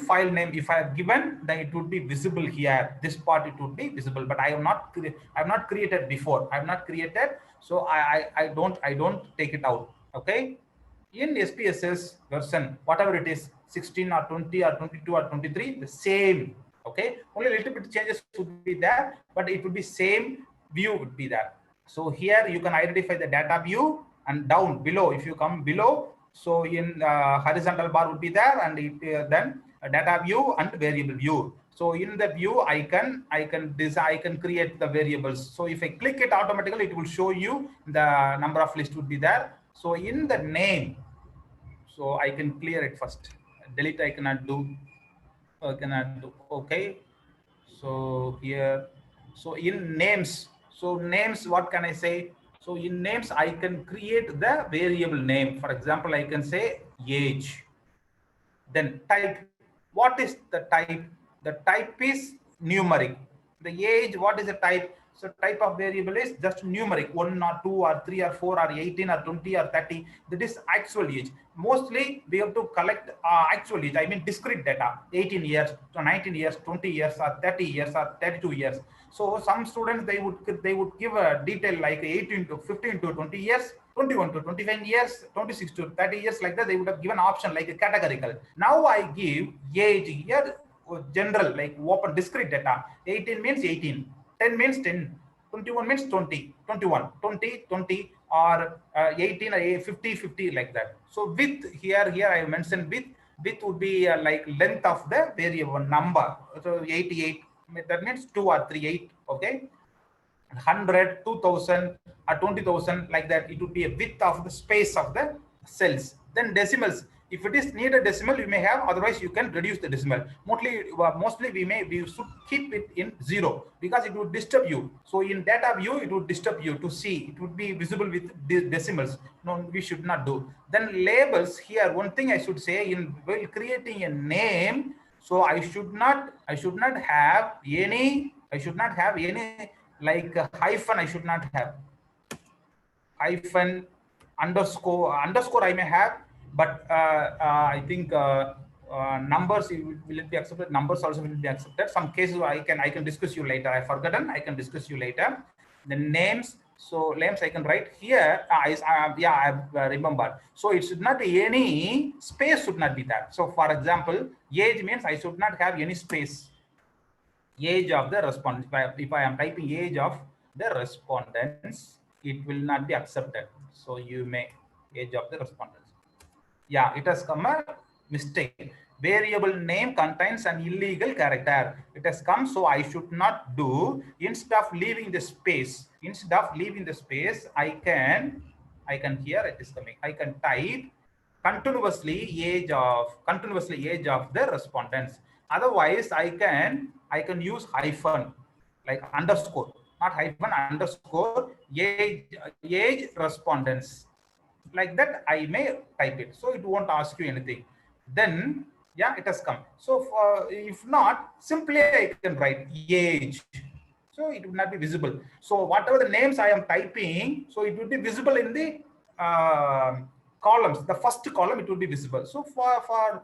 file name, if I have given, then it would be visible here. This part it would be visible, but I have not created before. I have not created, so I don't take it out. Okay. In SPSS version, whatever it is, 16 or 20 or 22 or 23, the same. Okay, only a little bit changes would be there, but it would be same view would be there. So here you can identify the data view, and down below, if you come below, so in horizontal bar would be there, and then data view and variable view. So in the view, I can create the variables. So if I click it, automatically it will show you the number of list would be there. So in the name, so I can clear it first. Delete I cannot do. Okay. So here, so in names, what can I say? So in names, I can create the variable name. For example, I can say age. Then type. What is the type? The type is numeric. The age, what is the type? So type of variable is just numeric, 1 or 2 or 3 or 4 or 18 or 20 or 30. That is actual age. Mostly we have to collect actual age, I mean discrete data, 18 years to 19 years, 20 years or 30 years or 32 years. So some students, they would give a detail like 18 to 15 to 20 years, 21 to 25 years, 26 to 30 years, like that. They would have given option like a categorical. Now I give age here, general, like open discrete data. 18 means 18, 10 means 10, 21 means 20, 21, 20, 20, or 18 or 50, 50, like that. So width here I mentioned width would be like length of the variable number. So 88, that means 2 or 3, 8, okay. 100, 2000 or 20,000, like that. It would be a width of the space of the cells. Then decimals, if it is needed decimal, you may have, otherwise you can reduce the decimal. Mostly we should keep it in 0 because it would disturb you. So in data view, it would disturb you to see. It would be visible with decimals. No, we should not do. Then labels, here one thing I should say, while creating a name, so I should not have any like hyphen. I should not have hyphen, underscore I may have, but I think numbers will it be accepted. Numbers also will be accepted. Some cases I can discuss you later. I've forgotten. I can discuss you later. The names. So names I can write here. I've remembered. So it should not be any space. Should not be there. So for example, age means I should not have any space. Age of the respondent. If I am typing age of the respondents, it will not be accepted. So you may age of the respondents. Yeah, it has come a mistake. Variable name contains an illegal character. It has come, so I should not do. Instead of leaving the space, I can here it is coming. I can type continuously age of the respondents. Otherwise, I can use hyphen, like underscore, not hyphen, underscore age respondents. Like that, I may type it. So it won't ask you anything. Then, yeah, it has come. So if not, simply I can write age. So it would not be visible. So whatever the names I am typing, so it will be visible in the columns. The first column, it will be visible. So for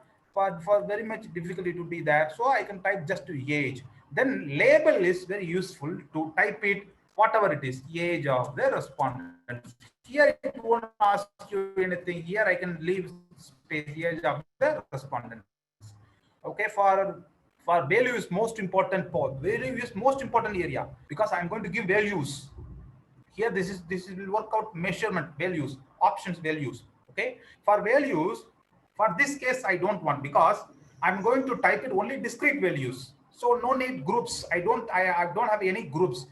very much difficult, it would be that. So I can type just to age. Then label is very useful to type it, whatever it is, age of the respondents. Here it won't ask you anything. Here I can leave space, age of the respondents. Okay, for value is most important part. Value is most important area because I'm going to give values. Here this will work out measurement values, options values. Okay, for values, for this case I don't want, because I'm going to type it only discrete values. So no need groups. I don't have any groups.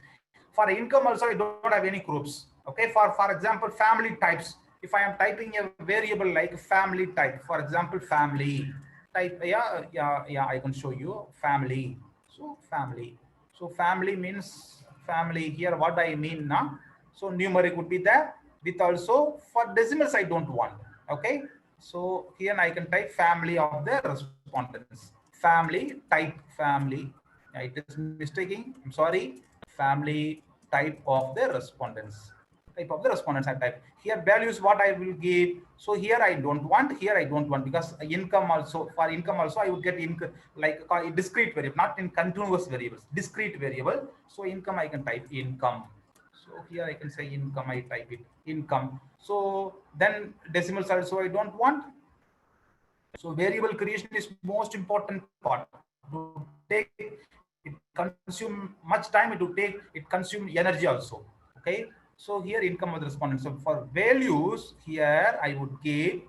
For income also I don't have any groups. Okay, for example, family types. If I am typing a variable like family type, for example, family type, I can show you family. So family means family. Here what I mean now. So numeric would be there. With also for decimals I don't want. Okay, so here I can type family of the respondents. Family type family. It is mistaking. I'm sorry. Family type of the respondents. Type of the respondents I type. Here values what I will give. So here I don't want. Here I don't want, because income also, for income also I would get like a discrete variable, not in continuous variables. Discrete variable. So income I can type income. So here I can say income. I type it income. So then decimals also I don't want. So variable creation is most important part. To take it consume much time. It consume energy also. Okay. So here income of the respondent. So for values here I would give.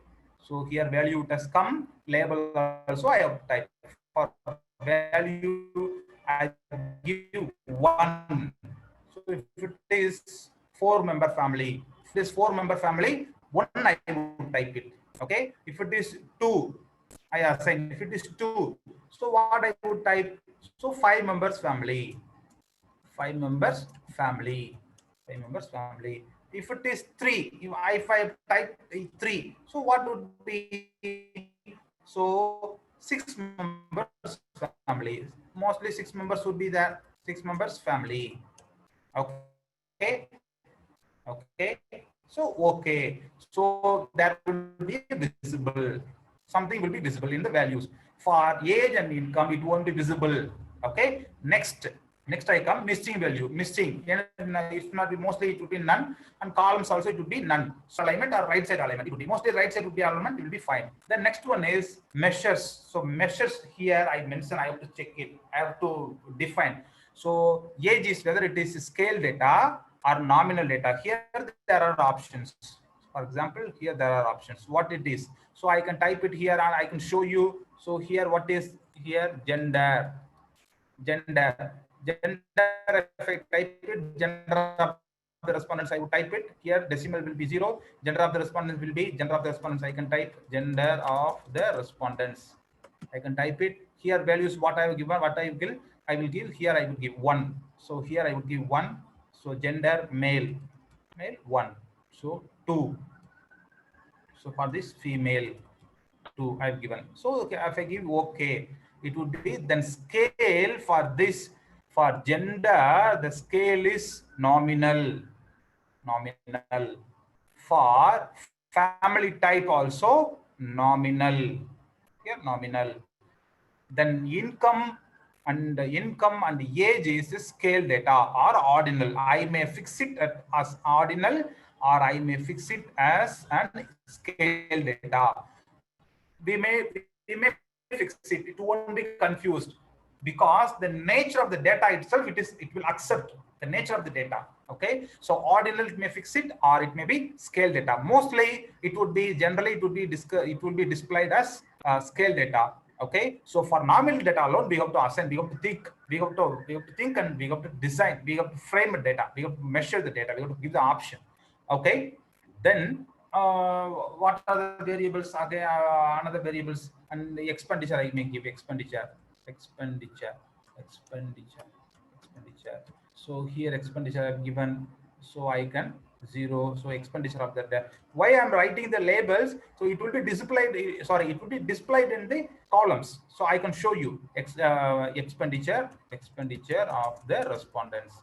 So here value has come. Label also I have typed. For value I give 1. So if it is 4-member family, if it is 4-member family, 1 I would type it. Okay. If it is 2, I assign. If it is 2, so what I would type? So 5 members family. 5 members family. 5 members family. If it is 3, if I type 3, so what would be? So 6 members family. Mostly 6 members would be there. 6 members family. Okay. Okay. So, okay. So that will be visible. Something will be visible in the values. For age and income, it won't be visible. Okay. Next I come missing value. Missing. It's not mostly it would be none, and columns also it would be none. So alignment or right side alignment. It would be mostly right side would be alignment. It will be fine. The next one is measures. So measures here I mentioned. I have to check it. I have to define. So age is whether it is scale data or nominal data. Here there are options. For example, here there are options. What it is. So I can type it here and I can show you. So here what is here gender. If I type it, gender of the respondents, I would type it here. Decimal will be 0. Gender of the respondents will be gender of the respondents. I can type gender of the respondents. I can type it here. Values what I have given, what I will give here. I will give 1. So here I would give 1. So gender male 1. So 2. So for this female 2 I've given. So okay, if I give okay, it would be then scale for this. For gender, the scale is nominal. For family type also nominal. Here nominal. Then income and age is scale data or ordinal. I may fix it as ordinal or I may fix it as an scale data. We may fix it. It won't be confused because the nature of the data itself it will accept the nature of the data. Okay, so ordinal it may fix it or it may be scale data. Mostly it would be generally it will be displayed as scale data. Okay, so for nominal data alone we have to assign, we have to think, and we have to design, we have to frame the data, we have to measure the data, we have to give the option. Okay, then what are the variables? Again, another variables and the expenditure I may give expenditure. So here expenditure I've given, so I can 0. So expenditure of that. Why I'm writing the labels? So it will be displayed. Sorry, it will be displayed in the columns. So I can show you expenditure of the respondents.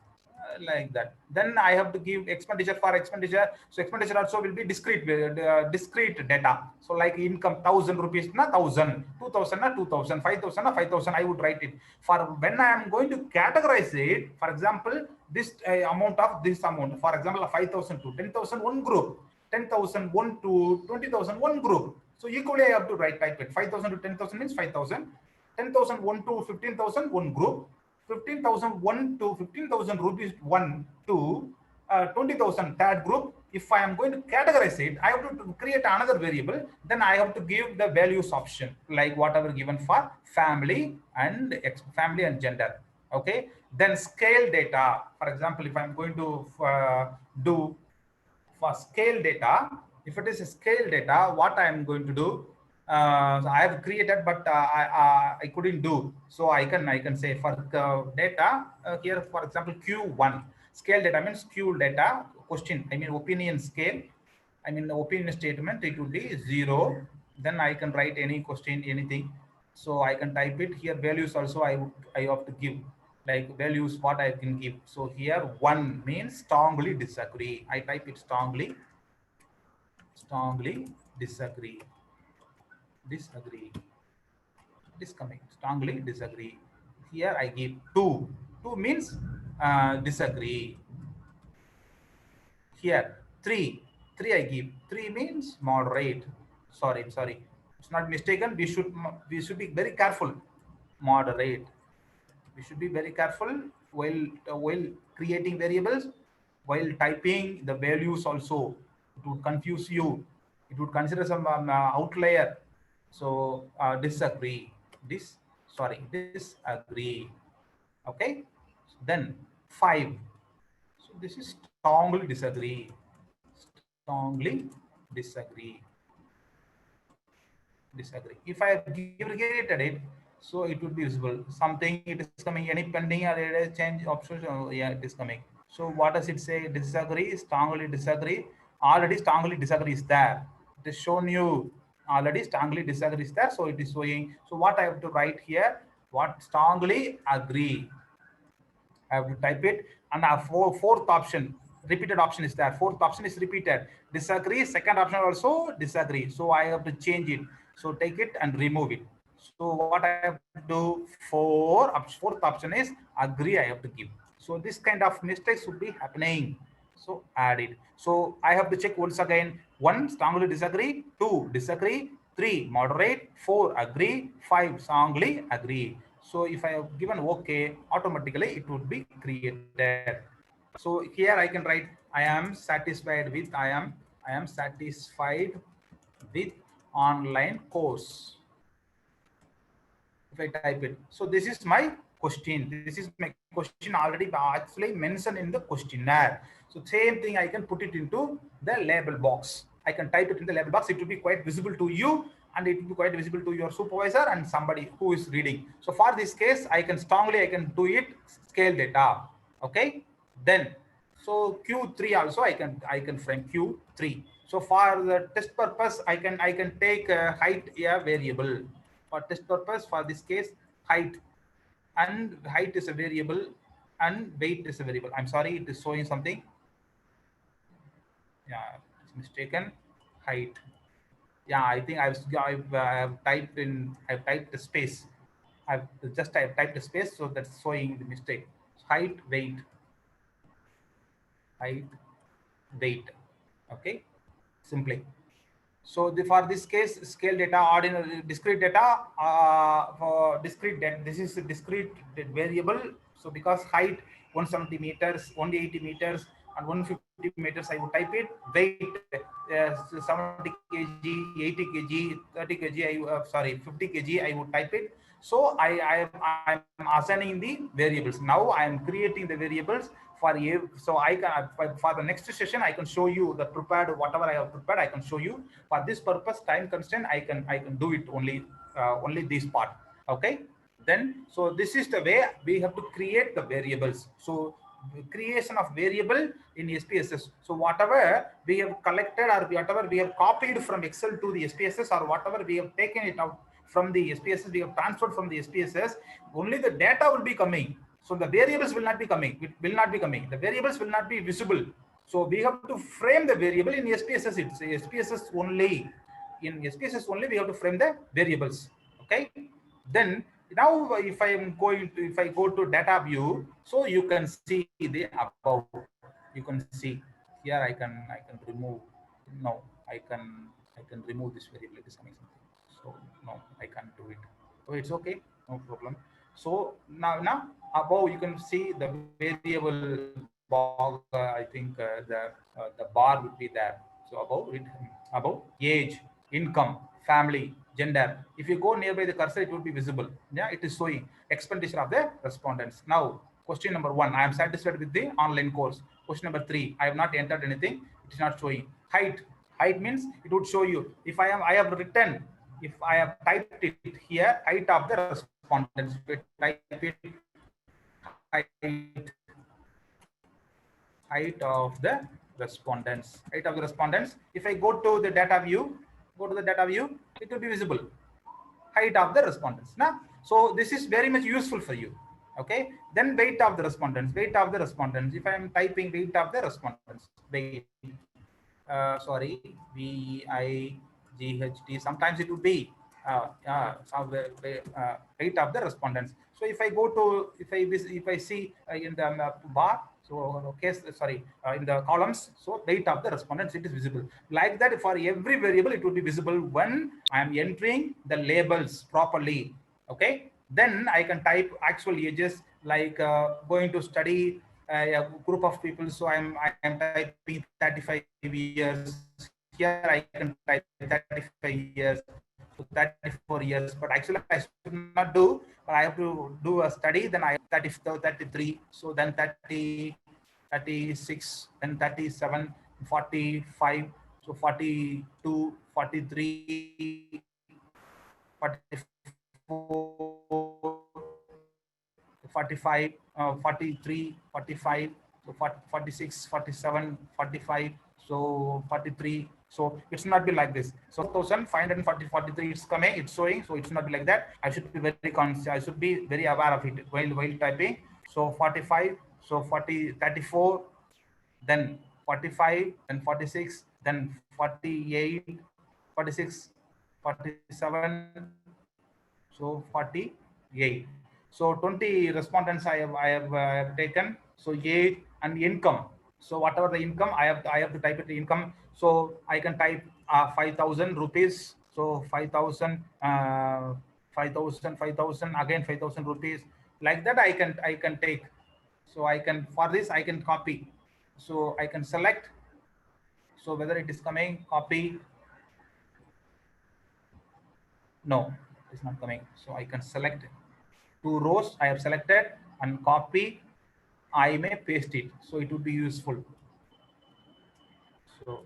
Like that. Then I have to give expenditure for expenditure. So expenditure also will be discrete data. So like income 1,000 rupees na 1,000, 2,000 na 2,000, 5,000 na 5,000. I would write it. For when I am going to categorize it, for example, this amount of this amount. For example, 5,000 to 10,000 one group, 10,000 one to 20,000 one group. So equally I have to type it. 5,000 to 10,000 means 5,000. 10,000 one to 15,000 one group. 15,000 1 to 15,000 rupees 1 to 20,000 third group. If I am going to categorize it, I have to create another variable. Then I have to give the values option like whatever given for family and gender. Okay. Then scale data. For example, if I'm going to do for scale data, if it is a scale data, what I am going to do? So I have created, but I couldn't do. So I can say for data here, for example, Q1 scale data means Q data question. I mean opinion scale. I mean opinion statement. It would be 0. Then I can write any question, anything. So I can type it here. Values also I have to give like values what I can give. So here 1 means strongly disagree. I type it strongly disagree. Strongly disagree. Here I give 2. 2 means disagree. Here 3 I give. 3 means moderate. Sorry, it's not mistaken. We should be very careful. Moderate. We should be very careful while creating variables, while typing the values also. It would confuse you. It would consider some outlier. So disagree. Disagree. Okay. Then 5. So this is strongly disagree. If I have created it, so it would be visible. Something it is coming, any pending or any change options. Yeah, it is coming. So what does it say? Disagree, strongly disagree. Already strongly disagree is there. It is shown you already strongly disagree is there. So it is showing. So what I have to write here? What strongly agree. I have to type it, and our fourth option, repeated option is there. Fourth option is repeated. Disagree. Second option also disagree. So I have to change it. So take it and remove it. So what I have to do, fourth option is agree. I have to give. So this kind of mistakes would be happening. So add it. So I have to check once again. 1, strongly disagree. 2, disagree. 3, moderate. 4, agree. 5, strongly agree. So if I have given OK, automatically it would be created. So here I can write I am satisfied with online course. If I type it, so this is my question. This is my question already actually mentioned in the questionnaire. So same thing, I can put it into the label box. I can type it in the label box. It will be quite visible to you, and it will be quite visible to your supervisor and somebody who is reading. So for this case, I can do it scale data. Okay. Then so Q3 also I can frame Q3. So for the test purpose, I can take height a variable. For test purpose, for this case, height is a variable and weight is a variable. I'm sorry, it is showing something. Yeah, it's mistaken. Height. Yeah, I think I've typed the space. I've typed the space, so that's showing the mistake. Height, weight. Okay, simply. So for this case, scale data, ordinary discrete data, for discrete data, this is a discrete variable. So because height 170 meters, 180 meters, and 150 meters, I would type it. Weight 70 kg, 80 kg, 30 kg, 50 kg, I would type it. So I'm assigning the variables. Now I am creating the variables for you. So I can, for the next session, I can show you the prepared, whatever I have prepared, I can show you. For this purpose, time constraint, I can do it only this part. Okay. Then, so this is the way we have to create the variables. So creation of variable in SPSS. So whatever we have collected or whatever we have copied from Excel to the SPSS, or whatever we have taken it out from the SPSS, we have transferred from the SPSS, only the data will be coming. So the variables will not be coming. It will not be coming. The variables will not be visible. So we have to frame the variable in SPSS. It's SPSS only. In SPSS only we have to frame the variables. Okay. Then now if I go to data view, so you can see the above. You can see here I can remove. No, I can remove this variable. It is coming something. So no, I can't do it. So it's okay, no problem. So now above you can see the variable bar. I think the bar would be there. So above age, income, family, gender. If you go nearby the cursor, it will be visible. Yeah, it is showing expenditure of the respondents. Now question number 1, I am satisfied with the online course. Question number 3, I have not entered anything. It is not showing. Height means it would show you. If I have written, if I have typed it here, height of the respondents, type it height of the respondents. If I go to the data view, it will be visible. Height of the respondents. Now, so this is very much useful for you. Okay. Then weight of the respondents. If I am typing weight of the respondents, weight. Sorry, VIGHT. Sometimes it would be weight of the respondents. So if I go to, if I see in the bar, so in the columns, so weight of the respondents, it is visible. Like that, for every variable, it would be visible when I am entering the labels properly. Okay. Then I can type actual ages, like going to study a group of people. So I am typing 35 years. Here I can type 35 years, so 34 years. But actually I should not do. But I have to do a study. Then I have 33. So then 30, 36, then 37, 45. So 42, 43, 44. 45, 43, 45, so 46, 47, 45, so 43. So it's not be like this. So 1543 it's coming, it's showing. So it's not be like that. I should be very conscious. I should be very aware of it while typing. So 45, So 34, then 45, then 46, then 48, 46, 47, so 48. So 20 respondents I have taken. So 8 and income. So whatever the income I have to type it the income. So I can type 5,000 rupees. So 5,000, 5,000 again 5,000 rupees. Like that I can take. So I can, for this I can copy. So I can select. So whether it is coming, copy. No, it's not coming. So I can select 2 rows I have selected and copy. I may paste it. So it would be useful. So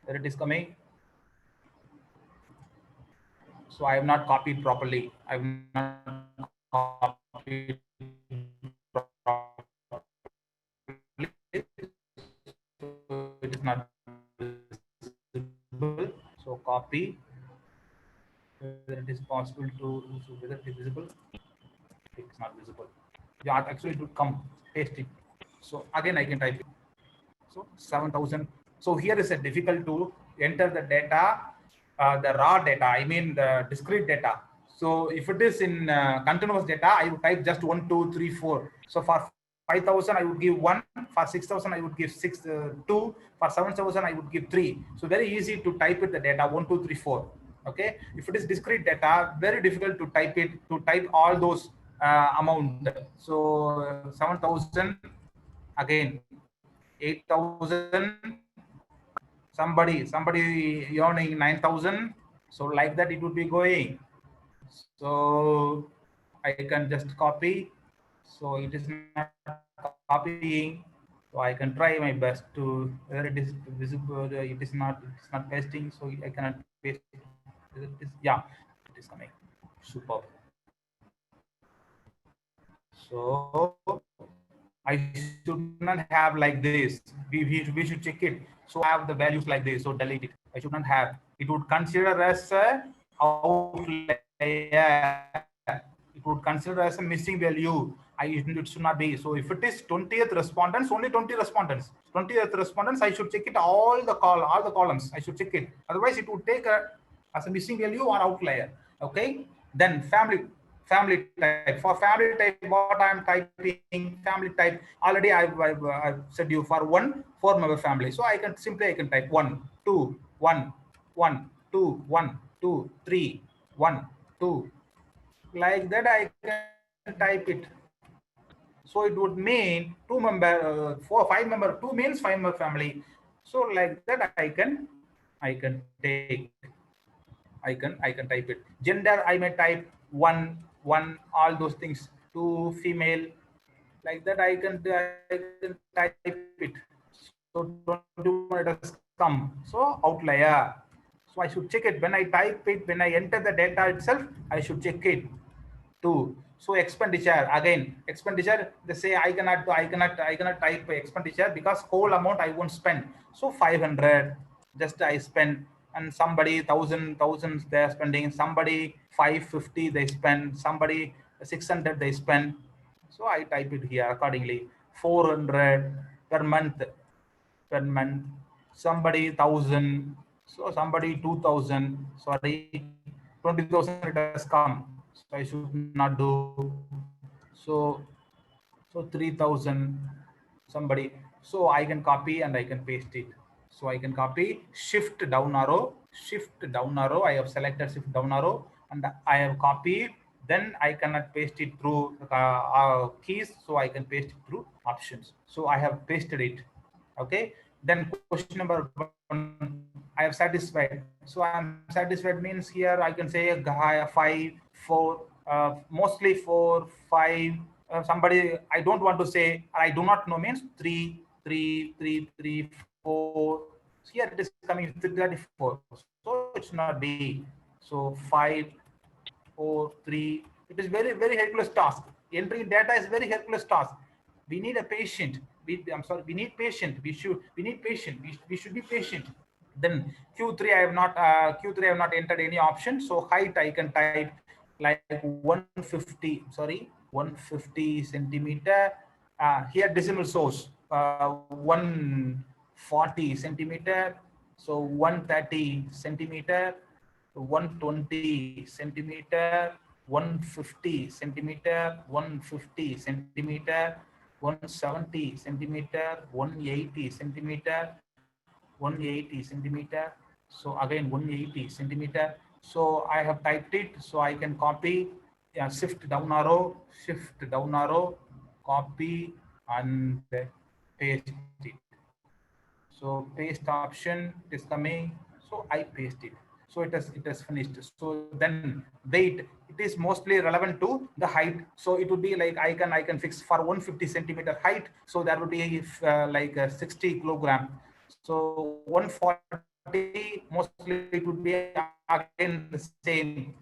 there it is coming. So I have not copied properly. I have not copied properly. So it is not visible. So copy. Whether it is possible to, so whether it is visible, it's not visible. Yeah, actually it would come, paste it. So again I can type it. So 7,000. So here is a difficult to enter the data, the raw data, I mean the discrete data. So if it is in continuous data, I would type just 1, 2, 3, 4. So for 5,000 I would give 1, for 6,000 I would give 2, for 7,000 I would give 3. So very easy to type it the data 1, 2, 3, 4. Okay, if it is discrete data, very difficult to type it, to type all those amount. So 7,000 again, 8,000, somebody earning 9,000. So like that it would be going. So I can just copy. So it is not copying. So I can try my best to, whether it is visible, it is not pasting. So I cannot paste it. Yeah, it is coming. Superb. So I should not have like this. We should check it. So I have the values like this. So delete it. I should not have. It would consider as a outlier. It would consider as a missing value. It should not be. So if it is 20th respondents, only 20 respondents. 20th respondents, I should check it all the columns. I should check it. Otherwise, it would take as a missing value or outlier. Okay. Then family type. For family type, what I'm typing, family type, already I've said you for 1 4-member family. So I can type 1 2 1 1 2 1 2 3 1 2. Like that I can type it. So it would mean 2-member, 5-member, 2 means 5-member family. So like that I can take. I can type it. Gender, I may type 1, all those things. 2, female, like that I can type it. So 21 it has come. So outlier. So I should check it when I type it. When I enter the data itself, I should check it too. So expenditure, again expenditure, they say I cannot type expenditure because whole amount I won't spend. So 500 just I spend, and somebody thousands they are spending, somebody 550 they spend, somebody 600 they spend. So I type it here accordingly. 400 per month, somebody 1,000, so somebody 2,000, sorry 20,000 it has come. So I should not do. So 3,000 somebody. So I can copy and I can paste it. So I can copy, shift down arrow. I have selected shift down arrow and I have copied. Then I cannot paste it through keys. So I can paste it through options. So I have pasted it. Okay. Then question number 1, I have satisfied. So I am satisfied means here I can say 5, 4, mostly 4, 5. Somebody I don't want to say, I do not know means 3, 3, 3, 3, 4. So here it is coming 34. So it should not be. So 5, 4, 3. It is very Herculean task. Entering data is very Herculean task. We need a patient. We need patient. We need patient. We should be patient. Then Q3 I have not entered any option. So height I can type like 150. Sorry, 150 centimeter. here decimal source 140 centimeter, so 130 centimeter, 120 centimeter, 150 centimeter, 150 centimeter, 170 centimeter, 180 centimeter, 180 centimeter, so again 180 centimeter. So I have typed it, so I can copy, shift down arrow, copy and paste it. So paste option is coming, so I paste it. So it has finished. So then weight, it is mostly relevant to the height. So it would be like I can fix for 150 centimeter height. So that would be like 60 kilogram. So 140 mostly it would be again the same.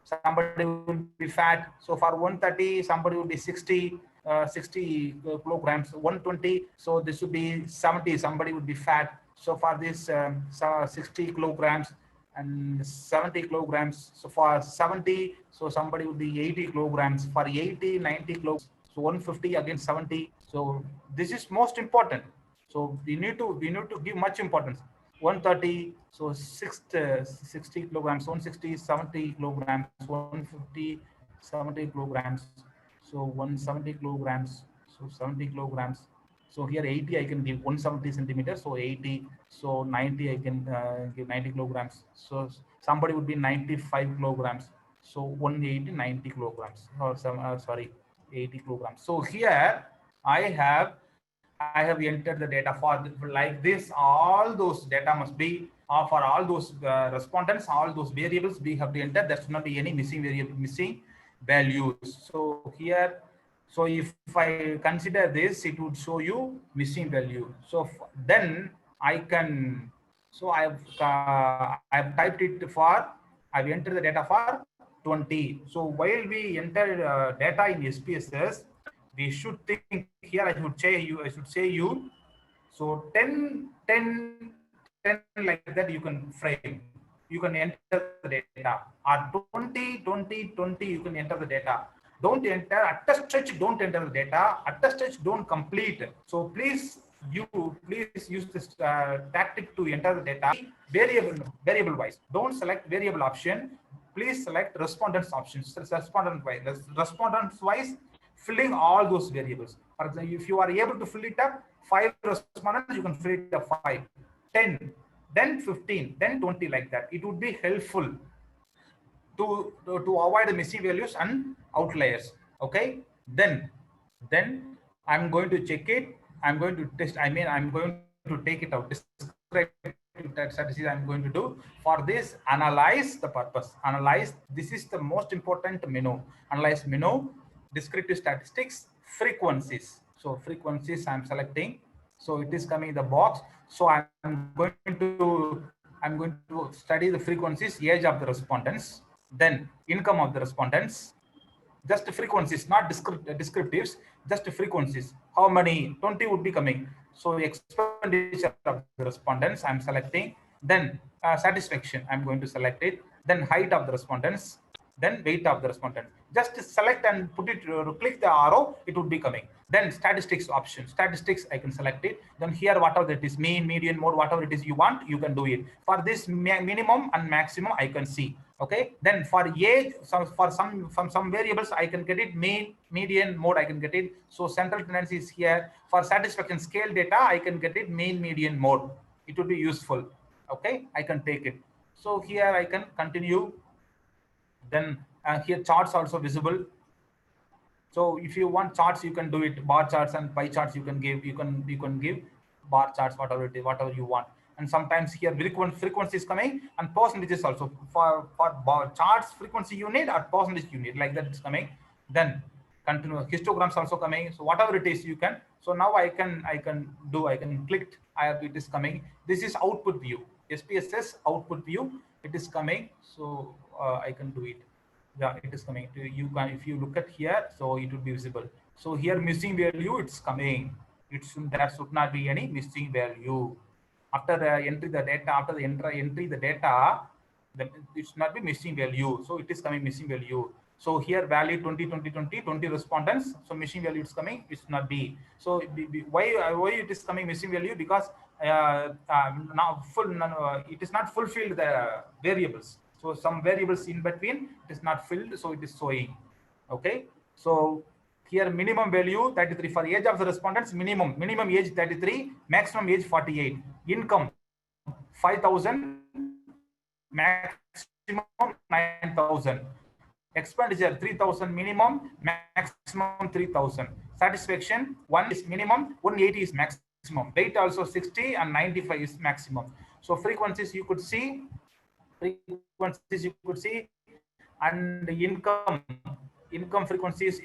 Somebody would be fat. So for 130, somebody would be 60 kilograms. 120, so this would be 70. Somebody would be fat. So for this 60 kilograms and 70 kilograms. So for 70, so somebody would be 80 kilograms. For 80, 90 kilograms. So 150 against 70. So this is most important. So we need to give much importance. 130, so 60 kilograms, 160, 70 kilograms, 150, 70 kilograms, so 170 kilograms, so 70 kilograms. So here 80 I can give 170 centimeters, so 80, so 90 I can give 90 kilograms. So somebody would be 95 kilograms, so 180, 90 kilograms, or sorry, 80 kilograms. So here I have entered the data for like this. All those data must be for all those respondents, all those variables we have to enter. There should not be any missing variable, missing values. So here, so if I consider this, it would show you missing value. So then I can, so I've typed it for, I've entered the data for 20. So while we enter data in SPSS, we should think here, I should say you, so 10 like that you can frame, you can enter the data, or 20 you can enter the data. Don't enter at a stretch, don't enter the data at a stretch, don't complete. So please use this tactic to enter the data variable wise. Don't select variable option, please select respondents options. Respondents wise, filling all those variables. For example, if you are able to fill it up 5 respondents, you can fill it up 5, 10, then 15, then 20, like that. It would be helpful to avoid the missing values and outliers. Okay, then I'm going to check it, I'm going to test, I'm going to take it out. Descriptive strategies I'm going to do for this. Analyze the purpose, analyze, this is the most important menu. Analyze menu, descriptive statistics, frequencies. So frequencies I'm selecting, so it is coming in the box. So I'm going to study the frequencies, age of the respondents, then income of the respondents, just frequencies, not descriptives, just frequencies. How many? 20 would be coming. So expenditure of the respondents I'm selecting, then satisfaction I'm going to select it, then height of the respondents, then weight of the respondent. Just select and put it, click the arrow, it would be coming. Then statistics option, statistics I can select it. Then here whatever that is, mean, median, mode, whatever it is you want, you can do it. For this minimum and maximum I can see. Okay, then for age, from some variables I can get it, mean, median, mode I can get it. So central tendency is here. For satisfaction scale data I can get it, mean, median, mode. It would be useful. Okay, I can take it. So here I can continue. Then here charts also visible. So if you want charts, you can do it. Bar charts and pie charts you can give. You can give bar charts, whatever it is, whatever you want. And sometimes here frequency is coming and percentages also. For bar charts, frequency you need or percentage you need, like that is coming. Then continue, histograms also coming. So whatever it is you can. So now I can click. It is coming. This is output view. SPSS output view. It is coming. So I can do it. Yeah, it is coming. You can, if you look at here, so it will be visible. So here missing value, it's coming. There should not be any missing value. After the entry the data, after the entry the data, then it should not be missing value. So it is coming missing value. So here value 20, 20, 20, 20 respondents. So missing value is coming, it's not B. So why it is coming missing value? Because now it is not fulfilled the variables. So some variables in between, it is not filled, so it is showing. Okay. So here minimum value 33 for age of the respondents, minimum age 33, maximum age 48. Income 5,000, maximum 9,000. Expenditure 3,000 minimum, maximum 3,000. Satisfaction 1 is minimum, 180 is maximum. Weight also 60 and 95 is maximum. So frequencies you could see, and income frequencies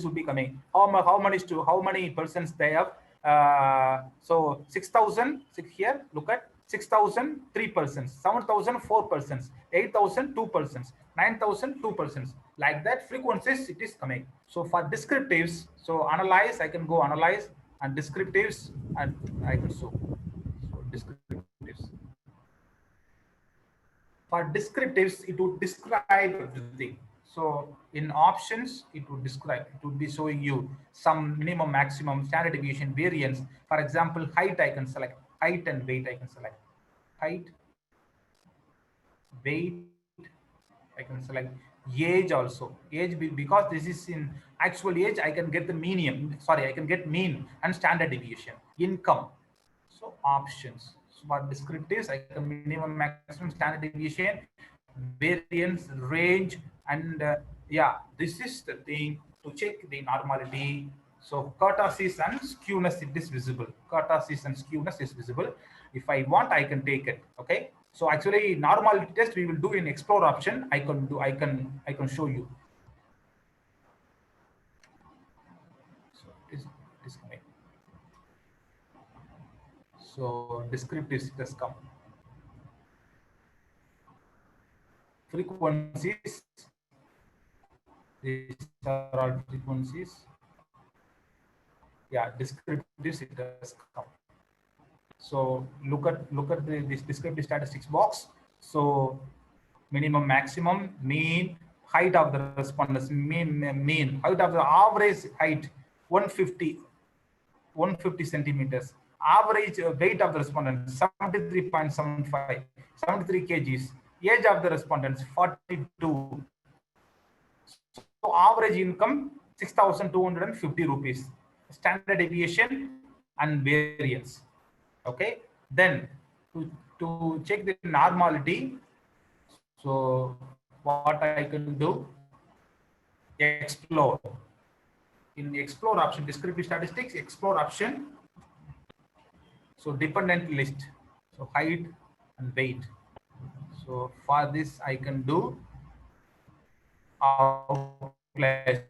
will be coming. How many persons they have? So 6,000 here. Look at 6,000 3 persons, 7,000 4 persons, 8,000 2 persons, 9,000 2 persons. Like that frequencies it is coming. So for descriptives, so analyze, I can go analyze and descriptives, and I can show. So descriptives. For descriptives, it would describe everything. So in options, it would describe, it would be showing you some minimum, maximum, standard deviation, variance. For example, height I can select, height and weight I can select. Height, weight, I can select. Age also. Age, because this is in actual age, I can get the median, I can get mean and standard deviation. Income. So options. So for descriptives, I can minimum, maximum, standard deviation, variance, range, and yeah, this is the thing to check the normality. So kurtosis and skewness, it is visible. Kurtosis and skewness is visible. If I want, I can take it. Okay. So actually, normality test we will do in explore option. I can show you. So it is coming. So descriptives does come. Frequencies. These are all frequencies. Yeah, descriptives it does come. So look at this descriptive statistics box. So minimum, maximum, mean, height of the respondents, mean height of the average height 150 centimeters. Average weight of the respondents 73.75, 73 kgs. Age of the respondents 42. So average income 6,250 rupees. Standard deviation and variance. Okay. Then to check the normality, so what I can do, explore. In the explore option, descriptive statistics, explore option. So dependent list, so height and weight. So for this I can do outliers.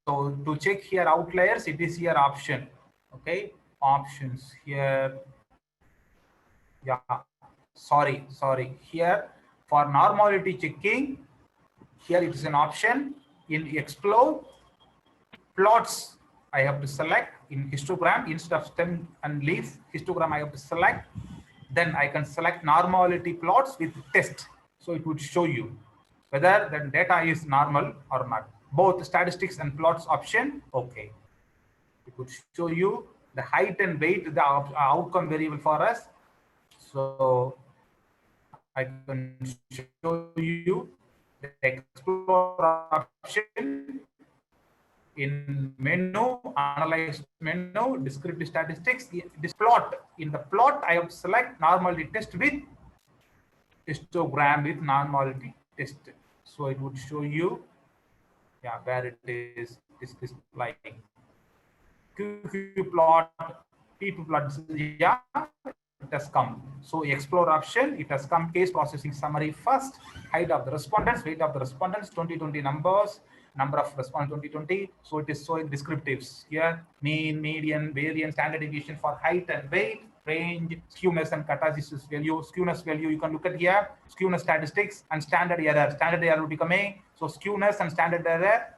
So to check here outliers, it is here option. Okay, options here. Yeah, sorry. Here for normality checking, here it is an option. In explore, plots I have to select. In histogram, instead of stem and leaf, histogram I have to select. Then I can select normality plots with test. So it would show you whether the data is normal or not. Both statistics and plots option, okay. It would show you the height and weight, the outcome variable for us. So I can show you the explore option in menu, analyze menu, descriptive statistics, this plot. In the plot, I have to select normality test with histogram with normality test. So it would show you, yeah, where it is displaying. QQ plot, P2 plot, yeah, it has come. So explore option, it has come. Case processing summary first, height of the respondents, weight of the respondents, 2020 numbers, number of respondents 2020. So it is showing descriptives here, mean, median, variance, standard deviation for height and weight, range, skewness and kurtosis value. Skewness value you can look at here, skewness statistics and standard error. Standard error will be coming. So skewness and standard error,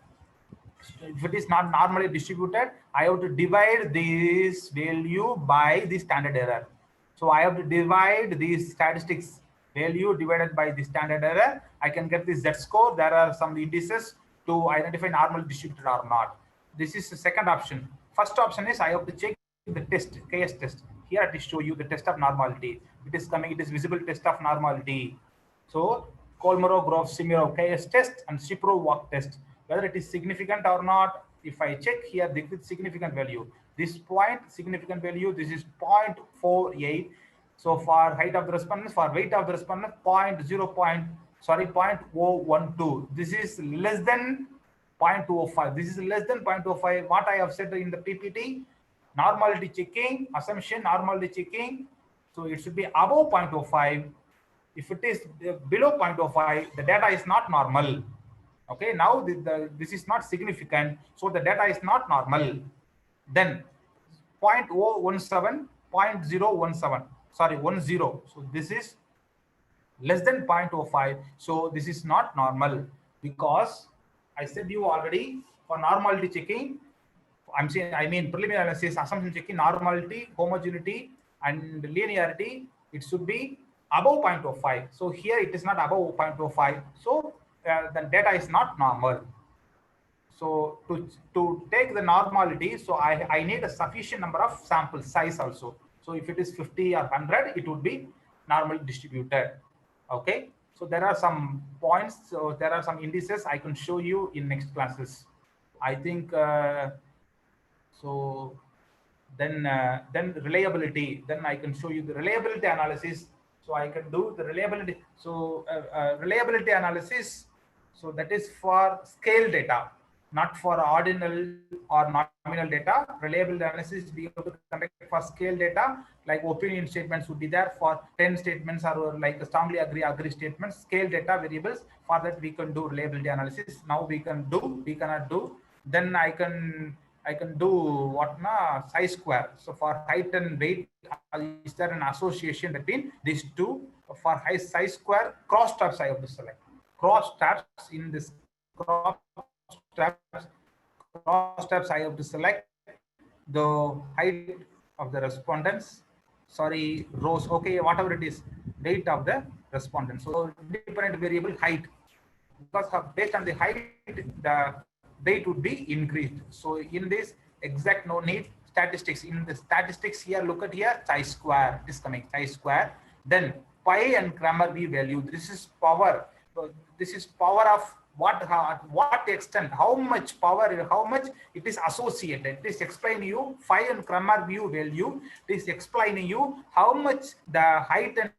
if it is not normally distributed, I have to divide this value by the standard error. So I have to divide these statistics value divided by the standard error. I can get this Z score. There are some indices to identify normal distributed or not. This is the second option. First option is I have to check the test, KS test. Here it is show you the test of normality. It is coming, it is visible test of normality. So Kolmorov-Grove-Simorov KS test and Shipro-Walk test, whether it is significant or not. If I check here, this is significant value. This point significant value, this is 0.48. So for height of the respondents, for weight of the respondent, 0.012. This is less than 0.205. This is less than 0.25. What I have said in the PPT, normality checking, assumption, normality checking. So it should be above 0.05. If it is below 0.05, the data is not normal. Okay, now this is not significant, so the data is not normal. Then 0.017, 0.017, sorry, 10. So this is less than 0.05. So this is not normal, because I said you already, for normality checking, I mean preliminary analysis, assumption checking, normality, homogeneity, and linearity, it should be above 0.05. So here it is not above 0.05. So the data is not normal. So to take the normality, so I need a sufficient number of sample size also. So if it is 50 or 100, it would be normally distributed. Okay. So there are some points. So there are some indices I can show you in next classes. I think so. Then reliability. Then I can show you the reliability analysis. So I can do the reliability. So reliability analysis. So that is for scale data, not for ordinal or nominal data. Reliability analysis we have to conduct for scale data, like opinion statements would be there for 10 statements, or like strongly agree statements, scale data variables. For that we can do reliability analysis. Now we cannot do. Then I can do what na, chi-square. So for height and weight, is there an association between these two? For high chi-square, cross tabs I have to select. Cross tabs, in this cross tabs I have to select the height of the respondents, sorry, rows, okay, whatever it is, weight of the respondents. So independent variable height, because based on the height, the weight would be increased. So in this exact no need statistics, in the statistics here, look at here, chi-square, this coming chi-square, then pi and Kramer V value. This is power. So this is power of what extent, how much power, how much it is associated. It is explaining you phi and Kramer view value. It is explaining you how much the height and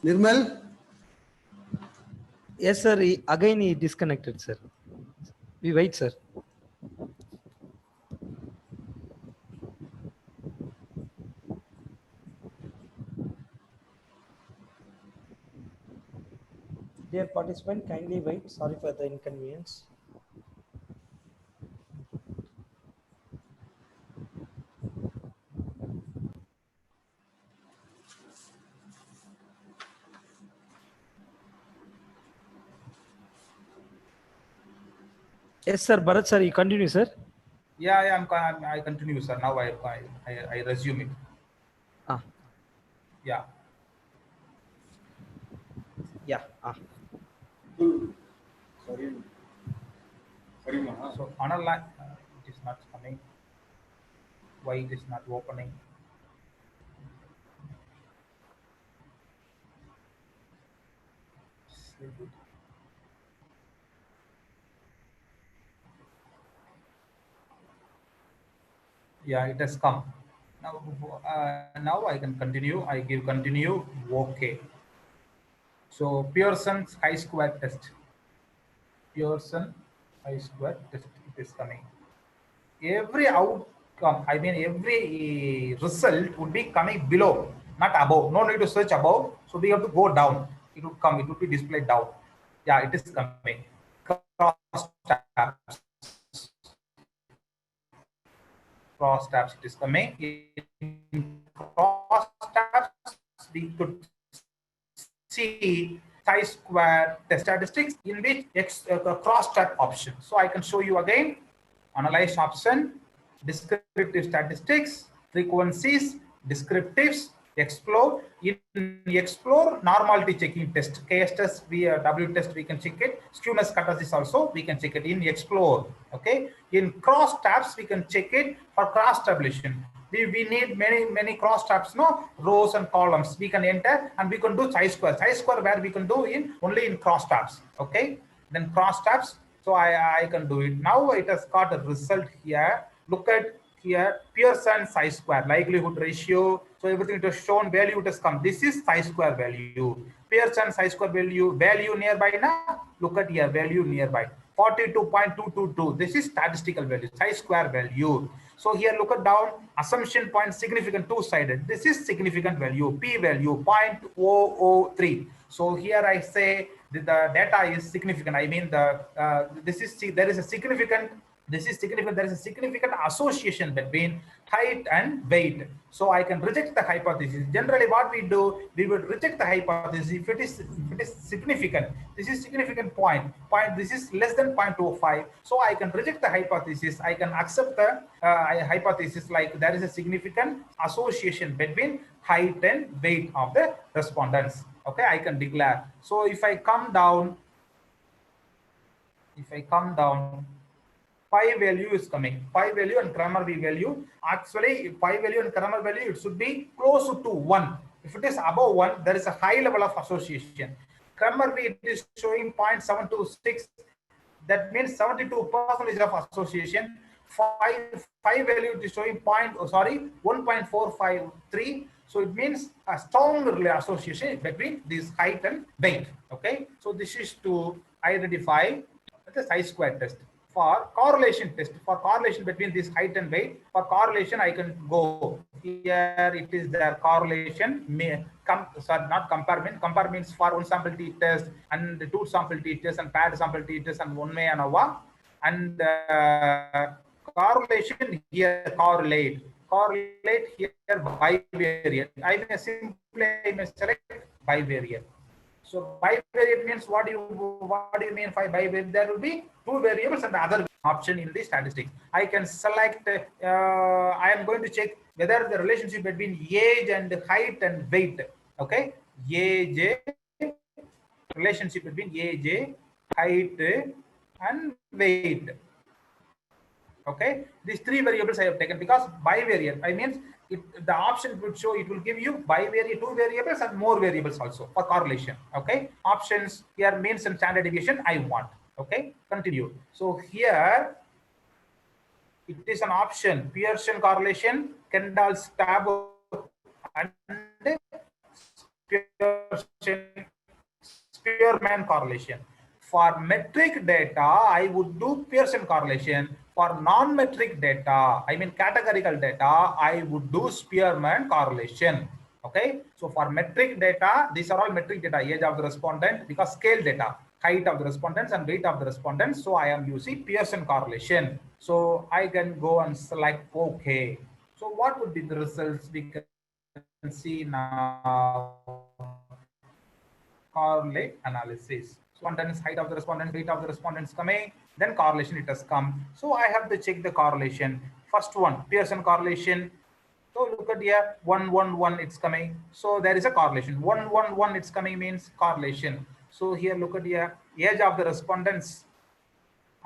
Nirmal? Yes, sir. Again, he disconnected, sir. We wait, sir. Dear participant, kindly wait. Sorry for the inconvenience. Yes, sir. Bharat, sir, you continue, sir. yeah, I continue, sir. Now I resume it. Yeah. Yeah. So another line, it is not coming. Why it is not opening? Yeah, it has come. Now I can continue. I give continue. Okay. So Pearson's chi-square test. Pearson chi-square test, it is coming. every outcome, I mean every result would be coming below, not above. No need to search above. So we have to go down. It would come, it would be displayed down. Yeah, it is coming. Cross tabs. Cross tabs, it is coming. In cross tabs, we could see chi-square test statistics in which cross tab option. So I can show you again. Analyze option, descriptive statistics, frequencies, descriptives, explore. In explore, normality checking test, KS test, W test, we can check it. Skewness catalysis also, we can check it in explore. Okay. In cross tabs, we can check it for cross tabulation. We need many cross tabs, no, rows and columns. We can enter and we can do chi-square. Chi-square where we can do in only in cross tabs. Okay. Then cross tabs. So I can do it. Now it has got a result here. Look at here, Pearson chi-square likelihood ratio. So everything it has shown, value it has come. This is chi-square value. Pearson chi-square value nearby now. Look at here, value nearby. 42.222. This is statistical value, chi-square value. So here look at down, assumption point significant two-sided. This is significant value, p value 0.003. So here I say the data is significant. I mean there is a significant association between height and weight. So I can reject the hypothesis. Generally what we do, we would reject the hypothesis if it is significant. This is significant point, this is less than 0.05. So I can reject the hypothesis. I can accept the hypothesis like there is a significant association between height and weight of the respondents. Okay, I can declare. So if I come down, pi value is coming. Pi value and Kramer V value. Actually, pi value and Kramer value, it should be close to 1. If it is above 1, there is a high level of association. Kramer V is showing 0.726. That means 72% of association. Phi value is showing 1.453. So it means a strong association between this height and weight. Okay. So this is to identify the chi-square test. For correlation test, for correlation between this height and weight, for correlation I can go here. It is their correlation. Not compare. Compare means for one sample t test and two sample t test and paired sample t test and one may ANOVA. And correlation here, correlate here bivariate. I may simply select bivariate. So bivariate means what do you mean by bivariate? There will be two variables and the other option in the statistics. I can select. I am going to check whether the relationship between age and height and weight. Okay, age, relationship between age, height, and weight. Okay, these three variables I have taken because bivariate, I mean the option would show, it will give you bivariate, two variables and more variables also for correlation. Okay, options here means and standard deviation I want. Okay, continue. So here it is an option, Pearson correlation, Kendall's tab, and Spearman correlation. For metric data, I would do Pearson correlation. For non-metric data, I mean categorical data, I would do Spearman correlation. Okay. So for metric data, these are all metric data, age of the respondent, because scale data, height of the respondents and weight of the respondents. So I am using Pearson correlation. So I can go and select OK. So what would be the results? We can see now. Correlate analysis. So one is height of the respondent, weight of the respondents coming, then correlation it has come. So I have to check the correlation. First one, Pearson correlation. So look at here, 111 it's coming. So there is a correlation. 111 it's coming means correlation. So here look at here, age of the respondents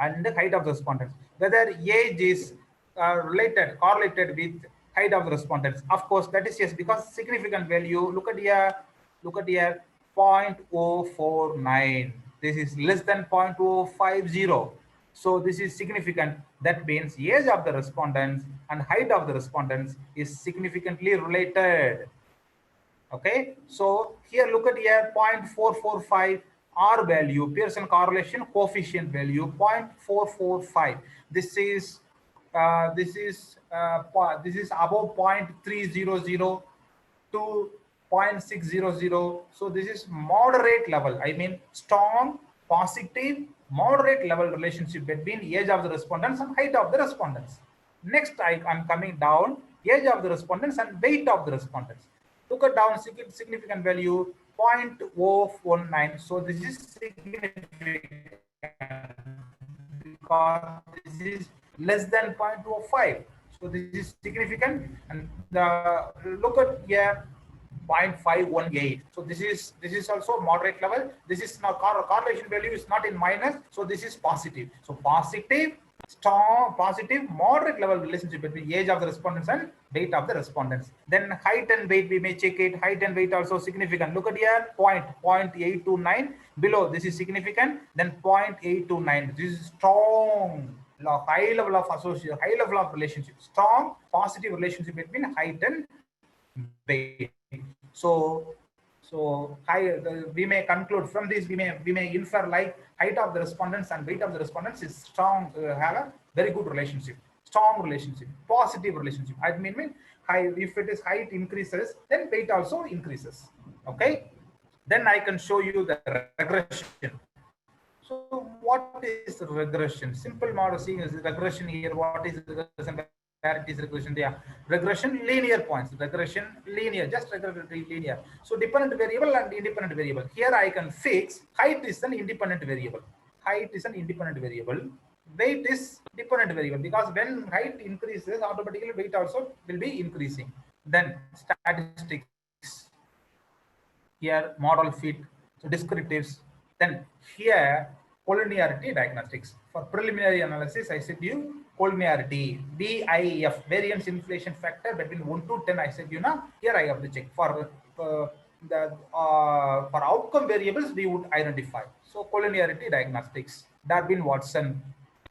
and the height of the respondents. Whether age is correlated with height of the respondents. Of course, that is yes, because significant value. Look at here, 0.049. This is less than 0.050. So this is significant. That means age of the respondents and height of the respondents is significantly related. Okay. So here look at here, 0.445 R value, Pearson correlation coefficient value 0.445. This is this is above 0.300 to 0.600. So this is moderate level. I mean strong, positive, moderate level relationship between age of the respondents and height of the respondents. Next, I'm coming down, age of the respondents and weight of the respondents. Look at down significant value 0.019. So this is significant because this is less than 0.05. So this is significant. And look at here 0.518. So this is also moderate level. This is now correlation value is not in minus. So this is positive. So positive, strong, positive, moderate level relationship between age of the respondents and weight of the respondents. Then height and weight, we may check it. Height and weight also significant. Look at here, 0.829 below. This is significant. Then 0.829. This is strong. High level of association, high level of relationship, strong positive relationship between height and weight. So we may conclude from this, we may infer like height of the respondents and weight of the respondents is strong, have a very good relationship, strong relationship, positive relationship. I mean high, if it is height increases, then weight also increases. Okay, then I can show you the regression. So what is regression? Simple model seeing is regression here. What is regression? Where it is regression? There. Regression linear points. Regression linear, just linear. So dependent variable and independent variable. Here I can fix height is an independent variable. Height is an independent variable. Weight is dependent variable because when height increases, automatically weight also will be increasing. Then statistics. Here model fit. So descriptives. Then here collinearity diagnostics. For preliminary analysis, I said you collinearity, VIF, variance inflation factor between 1 to 10. I said you know here I have to check for for outcome variables we would identify. So collinearity diagnostics, Darwin Watson.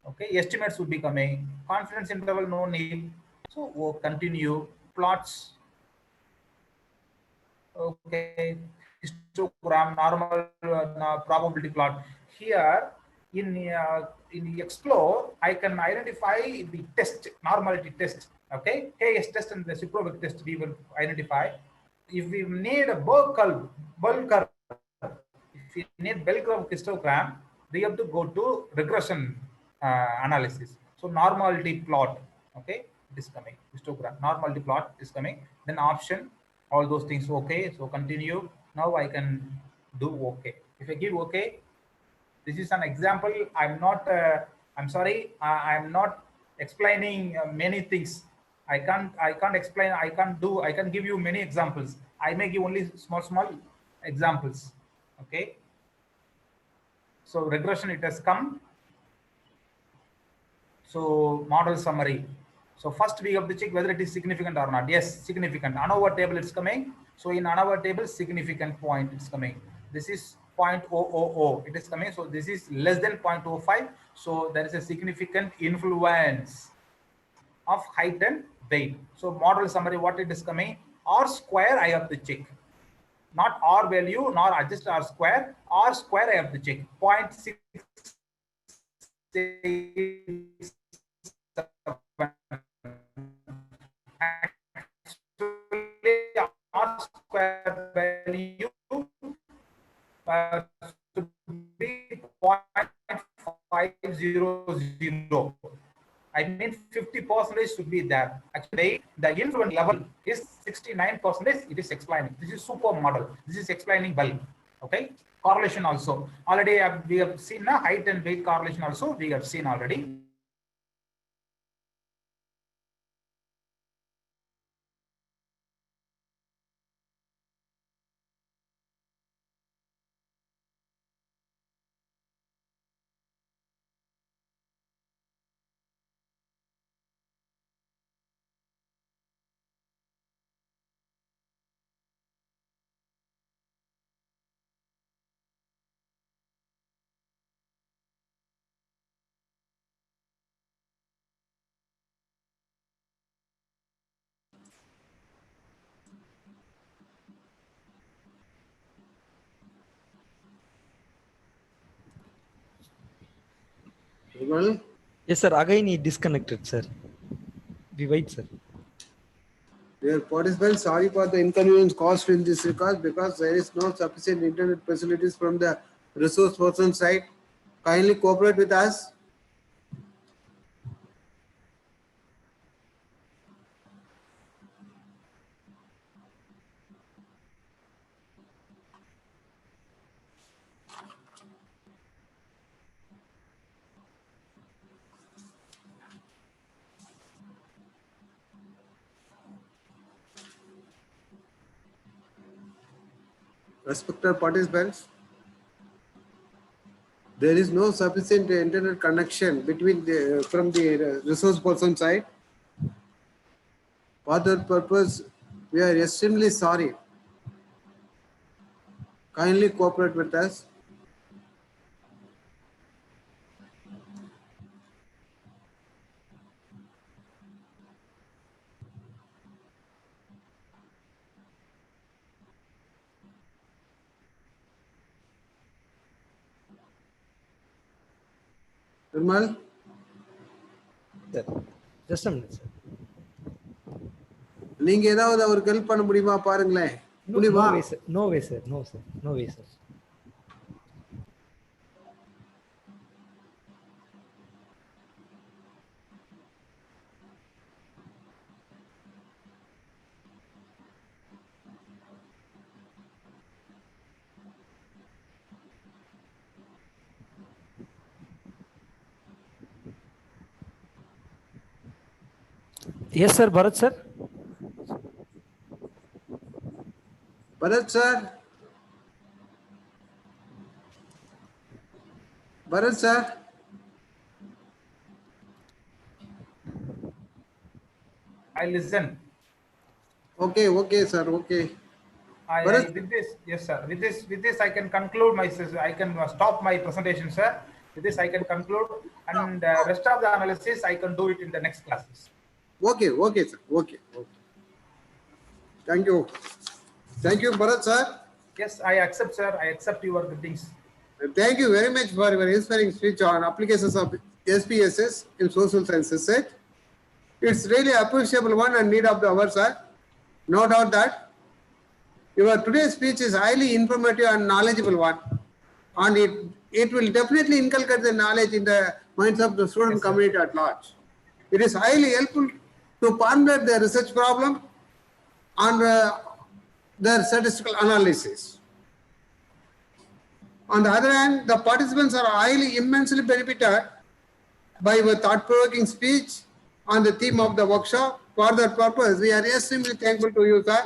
Okay, estimates would be coming. Confidence interval no need. So we'll continue plots. Okay, histogram, normal probability plot. Here in explore, I can identify the test, normality test. Okay, KS test and the Siprovic test we will identify. If we need a bell curve, if we need bell curve histogram, we have to go to regression analysis. So normality plot. Okay, it is coming. Histogram, normality plot is coming. Then option, all those things. Okay, so continue. Now I can do okay. If I give okay, this is an example. I'm not. I'm sorry. I'm not explaining many things. I can't explain. I can't do. I can give you many examples. I may give only small examples. Okay. So regression it has come. So model summary. So first we have to check whether it is significant or not. Yes, significant. ANOVA table it's coming. So in ANOVA table, significant point is coming. This is 0.000. It is coming. So this is less than 0.05. So there is a significant influence of height and weight. So model summary, what it is coming? R square I have to check. Not R value, nor adjust R square. R square I have to check. 0.6. R square value should be 0.500. I mean 50% should be there. Actually, the influence level is 69%. It is explaining. This is super model. This is explaining well. Okay. Correlation also. Already we have seen a height and weight correlation also. We have seen already. Well, Yes, sir. Again, he disconnected, sir. We wait, sir. Dear participants, sorry for the inconvenience caused in this regard because there is no sufficient internet facilities from the resource person side. Kindly cooperate with us. Respected participants, there is no sufficient internet connection between the from the resource person side. For that purpose, we are extremely sorry. Kindly cooperate with us. Nirmal, Sir, just a minute, sir. நீங்க ஏதாவது அவருக்கு help பண்ண முடியுமா பாருங்களேன். No, முடியுமா? no way, sir. No way, sir. No, sir. No way, sir. Yes, sir. Bharat, sir. Bharat sir. Bharat sir. I listen. Okay, okay, sir. Okay. With this, yes, sir. With this, I can conclude my. I can stop my presentation, sir. With this, I can conclude, and rest of the analysis I can do it in the next classes. Okay, okay, sir. Okay, okay. Thank you. Thank you, Bharat sir. Yes, I accept, sir. I accept your greetings. Thank you very much for your inspiring speech on applications of SPSS in social sciences set. It's really appreciable one and need of the hour, sir. No doubt that your today's speech is highly informative and knowledgeable one. And it will definitely inculcate the knowledge in the minds of the student Yes, community at large. It is highly helpful to formulate the research problem and their statistical analysis. On the other hand, the participants are highly immensely benefited by your thought-provoking speech on the theme of the workshop. For that purpose, we are extremely thankful to you, sir.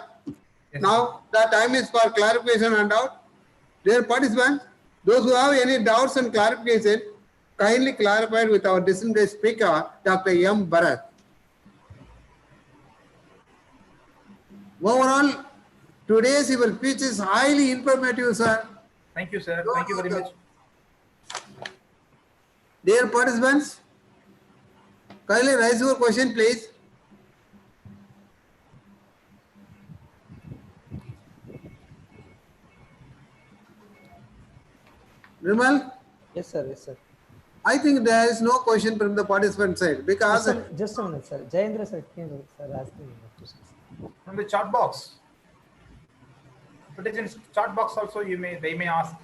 Yes, Now, the time is for clarification and doubt. Dear participants, those who have any doubts and clarification, kindly clarify with our distinguished speaker, Dr. M. Bharat. Overall, today's your speech is highly informative, sir. Thank you, sir. Thank you very much. Dear participants, kindly raise your question, please. Vimal? Yes, sir. Yes, sir. I think there is no question from the participant side because Just a minute, sir. Jayendra sir, sir asking questions. From the chat box. But in chat box also they may ask.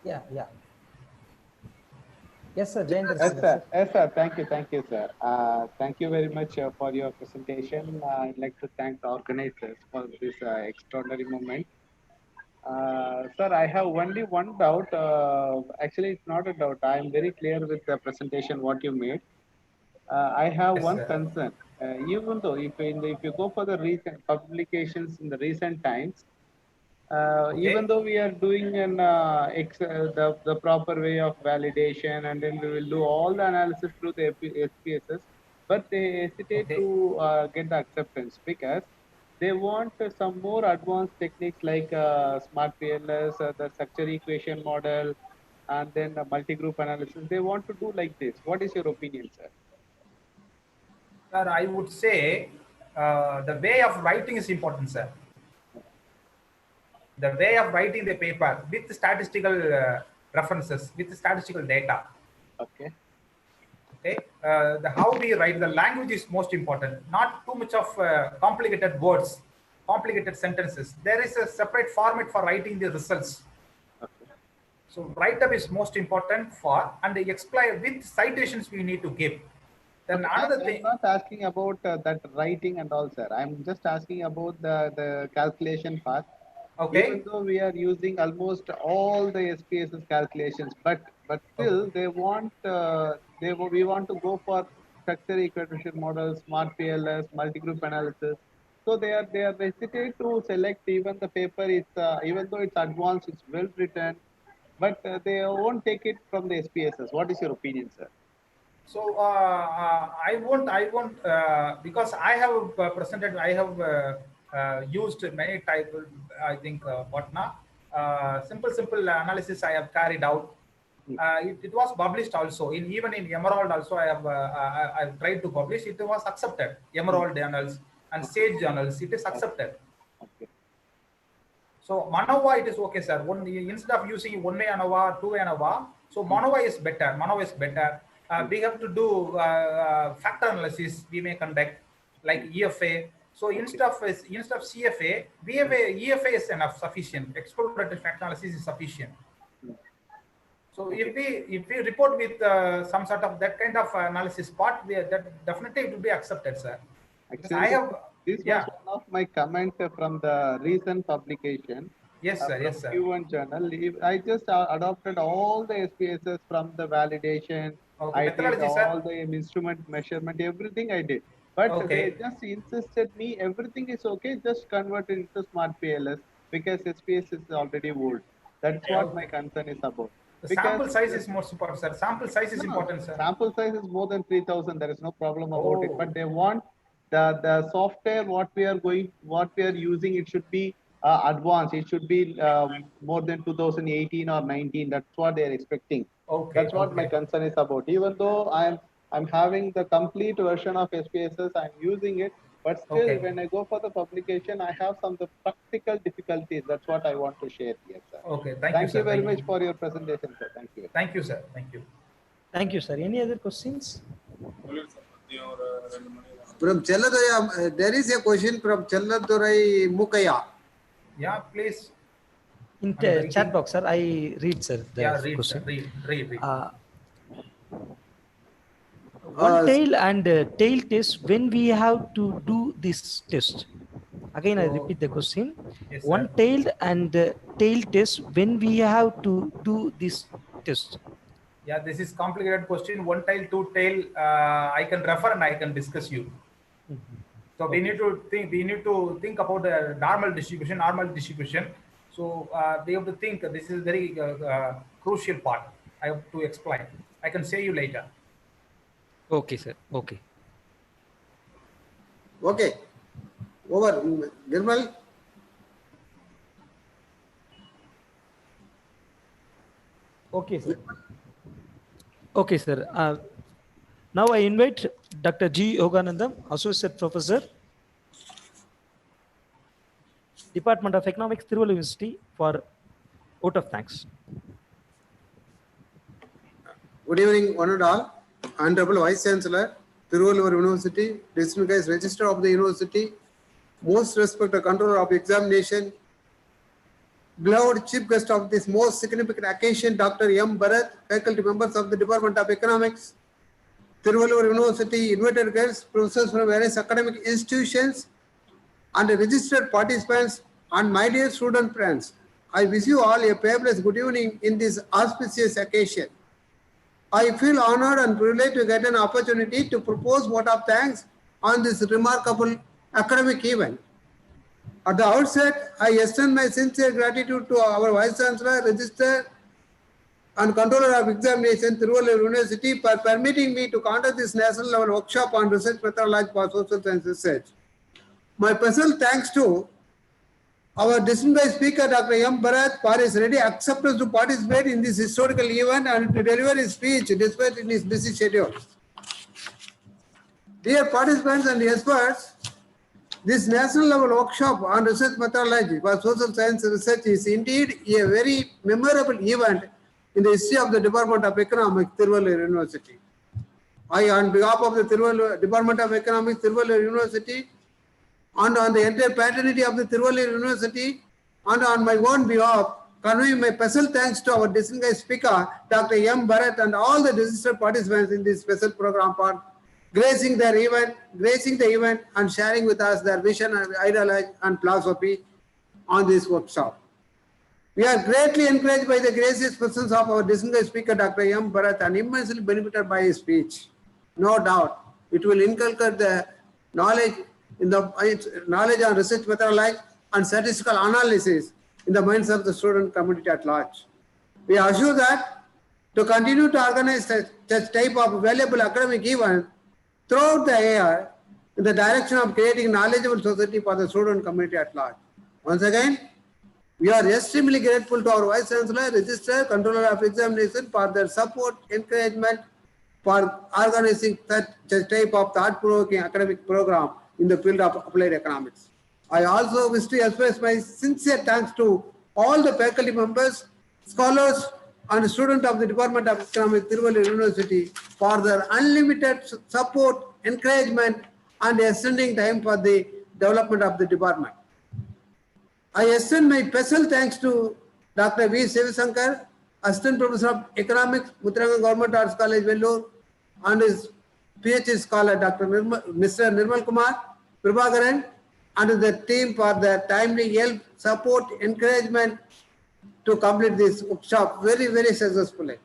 Yeah, yeah. Yes, sir. Jayendra Yes, sir. sir. Yes, sir. Thank you, sir. Thank you very much for your presentation. I'd like to thank the organizers for this extraordinary moment. Sir, I have only one doubt. Actually, it's not a doubt. I am very clear with the presentation what you made. I have Yes, one sir. concern. Even though if you go for the recent publications in the recent times, Okay. even though we are doing the proper way of validation, and then we will do all the analysis through the SPSS, but they hesitate Okay. to get the acceptance because they want some more advanced techniques like smart PLS, the structure equation model, and then multi-group analysis. They want to do like this. What is your opinion, sir? Sir, I would say the way of writing is important, sir. The way of writing the paper with statistical references, with statistical data. Okay. Okay, how we write the language is most important. Not too much of complicated words, complicated sentences. There is a separate format for writing the results. Okay. So write-up is most important for, and explain with citations we need to give. Then another thing. I'm not asking about that writing and all, sir. I'm just asking about the calculation part. Okay. Even though we are using almost all the SPSS calculations, but still they want we want to go for structure equation models, smart PLS, multi-group analysis. So they are hesitate to select even the paper. It's even though it's advanced, it's well written, but they won't take it from the SPSS. What is your opinion, sir? So I won't because I have presented. I have used many type. I think what now? Simple analysis I have carried out. It was published also even in Emerald also. I have tried to publish. It was accepted. Emerald journals and Sage journals. It is accepted. Okay. So MANOVA it is okay, sir. Instead of using one-way ANOVA, two-way ANOVA, so MANOVA is better. MANOVA is better. We have to do factor analysis. We may conduct like EFA. So instead of CFA, EFA is enough, sufficient. Exploratory factor analysis is sufficient. So if we report with some sort of that kind of analysis part, that definitely it will be accepted, sir. Actually, this was one of my comments from the recent publication. Yes, sir. Yes, sir. Q1 journal. I just adopted all the SPSS from the validation. Okay. I did all the instrument measurement, everything I did. But they just insisted me everything is okay, just convert it into smart PLS because SPS is already old. That's what my concern is about. The sample size is more important, sir. Sample size is important, sir. Sample size is more than 3,000. There is no problem about it. But they want the software what we are using. It should be advanced. It should be more than 2018 or 19. That's what they are expecting. Okay. That's what my concern is about. Even though I'm having the complete version of SPSS, I'm using it. But still, when I go for the publication, I have some the practical difficulties. That's what I want to share here, sir. Okay, thank you very much for your presentation, sir. Thank you. Thank you, sir. Thank you. Thank you, sir. Any other questions? From Chelladurai, there is a question from Chelladurai Mukaya. Yeah, please. In chat box, sir. I read, sir. Read, question. Sir. Read. One tail and tail test, when we have to do this test. Again, I repeat the question. Yes, one tailed and tail test, when we have to do this test. Yeah, this is complicated question. One tail, two tail. I can refer and I can discuss you. So we need to think about the normal distribution. So we have to think. This is very crucial part. I have to explain. I can say you later. Okay, sir. Okay. Okay. Over. Girmal. Okay, sir. Okay, sir. Now I invite Dr. G. Yoganandam, Associate Professor, Department of Economics, Tiruvallur University, for vote of thanks. Good evening, one and all. Honorable Vice Chancellor, Tiruvallur University, distinguished Registrar of the University, most respected Controller of Examination, beloved Chief Guest of this most significant occasion, Dr. M. BHARATH, faculty members of the Department of Economics, Tiruvallur University, invited guests, professors from various academic institutions, and registered participants, and my dear student friends. I wish you all a fabulous good evening in this auspicious occasion. I feel honored and privileged to get an opportunity to propose vote of thanks on this remarkable academic event. At the outset, I extend my sincere gratitude to our Vice Chancellor, Registrar and Controller of Examination, Tiruvallur University, for permitting me to conduct this national level workshop on research methodology for social science research. My personal thanks to our distinguished speaker, Dr. M. BHARATH, for his ready acceptance to participate in this historical event and to deliver his speech despite his busy schedule. Dear participants and experts, this national level workshop on research methodology for social science research is indeed a very memorable event in the history of the Department of Economics, Tiruvallur University. I, on behalf of the Department of Economics, Tiruvallur University, and on the entire patronage of the Tiruvallur University, and on my own behalf, convey my special thanks to our distinguished speaker, Dr. M. Bharat, and all the registered participants in this special program for gracing the event and sharing with us their vision and ideology and philosophy on this workshop. We are greatly encouraged by the gracious presence of our distinguished speaker, Dr. M. Bharat, and immensely benefited by his speech. No doubt, it will inculcate the knowledge on research methodology and statistical analysis in the minds of the student community at large. We assure that to continue to organize such type of valuable academic events throughout the year in the direction of creating knowledgeable society for the student community at large. Once again, we are extremely grateful to our Vice Chancellor, Registrar, Controller of Examination for their support, encouragement for organizing such type of thought-provoking academic program in the field of applied economics. I also wish to express my sincere thanks to all the faculty members, scholars, and students of the Department of Economics, Tiruvallur University for their unlimited support, encouragement, and extending time for the development of the department. I extend my special thanks to Dr. V. Sivasankar, Assistant Professor of Economics, Muthuranga Government Arts College, Vellore, and his PhD scholar, Mr. Nirmal Kumar Prabhakaran, and the team for their timely help, support, encouragement to complete this workshop very, very successfully.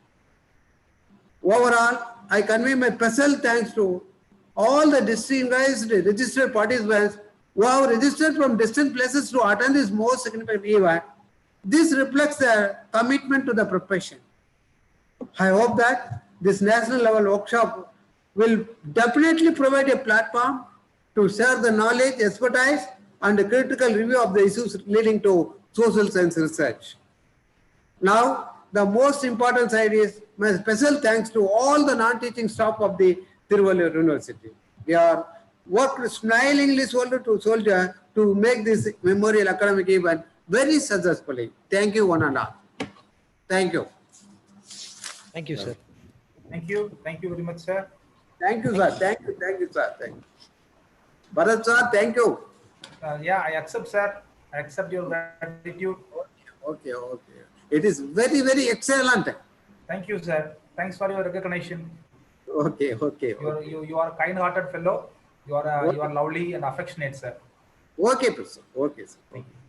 Overall, I convey my special thanks to all the distinguished registered participants who have registered from distant places to attend this most significant event. This reflects their commitment to the profession. I hope that this national level workshop will definitely provide a platform to share the knowledge, expertise, and a critical review of the issues leading to social science research. Now, the most important side is my special thanks to all the non-teaching staff of the Tiruvallur University. They are worked smilingly shoulder to shoulder to make this memorial academic event very successfully. Thank you, one and all. Thank you. Thank you, sir. Thank you. Thank you very much, sir. Thank you, sir. Thank you, sir. Thank you. Bharat, sir, thank you. Yeah, I accept, sir. I accept your gratitude. Okay. It is very, very excellent. Thank you, sir. Thanks for your recognition. Okay. You are a kind-hearted fellow. You are lovely and affectionate, sir. Okay, sir. Okay, sir. Thank you.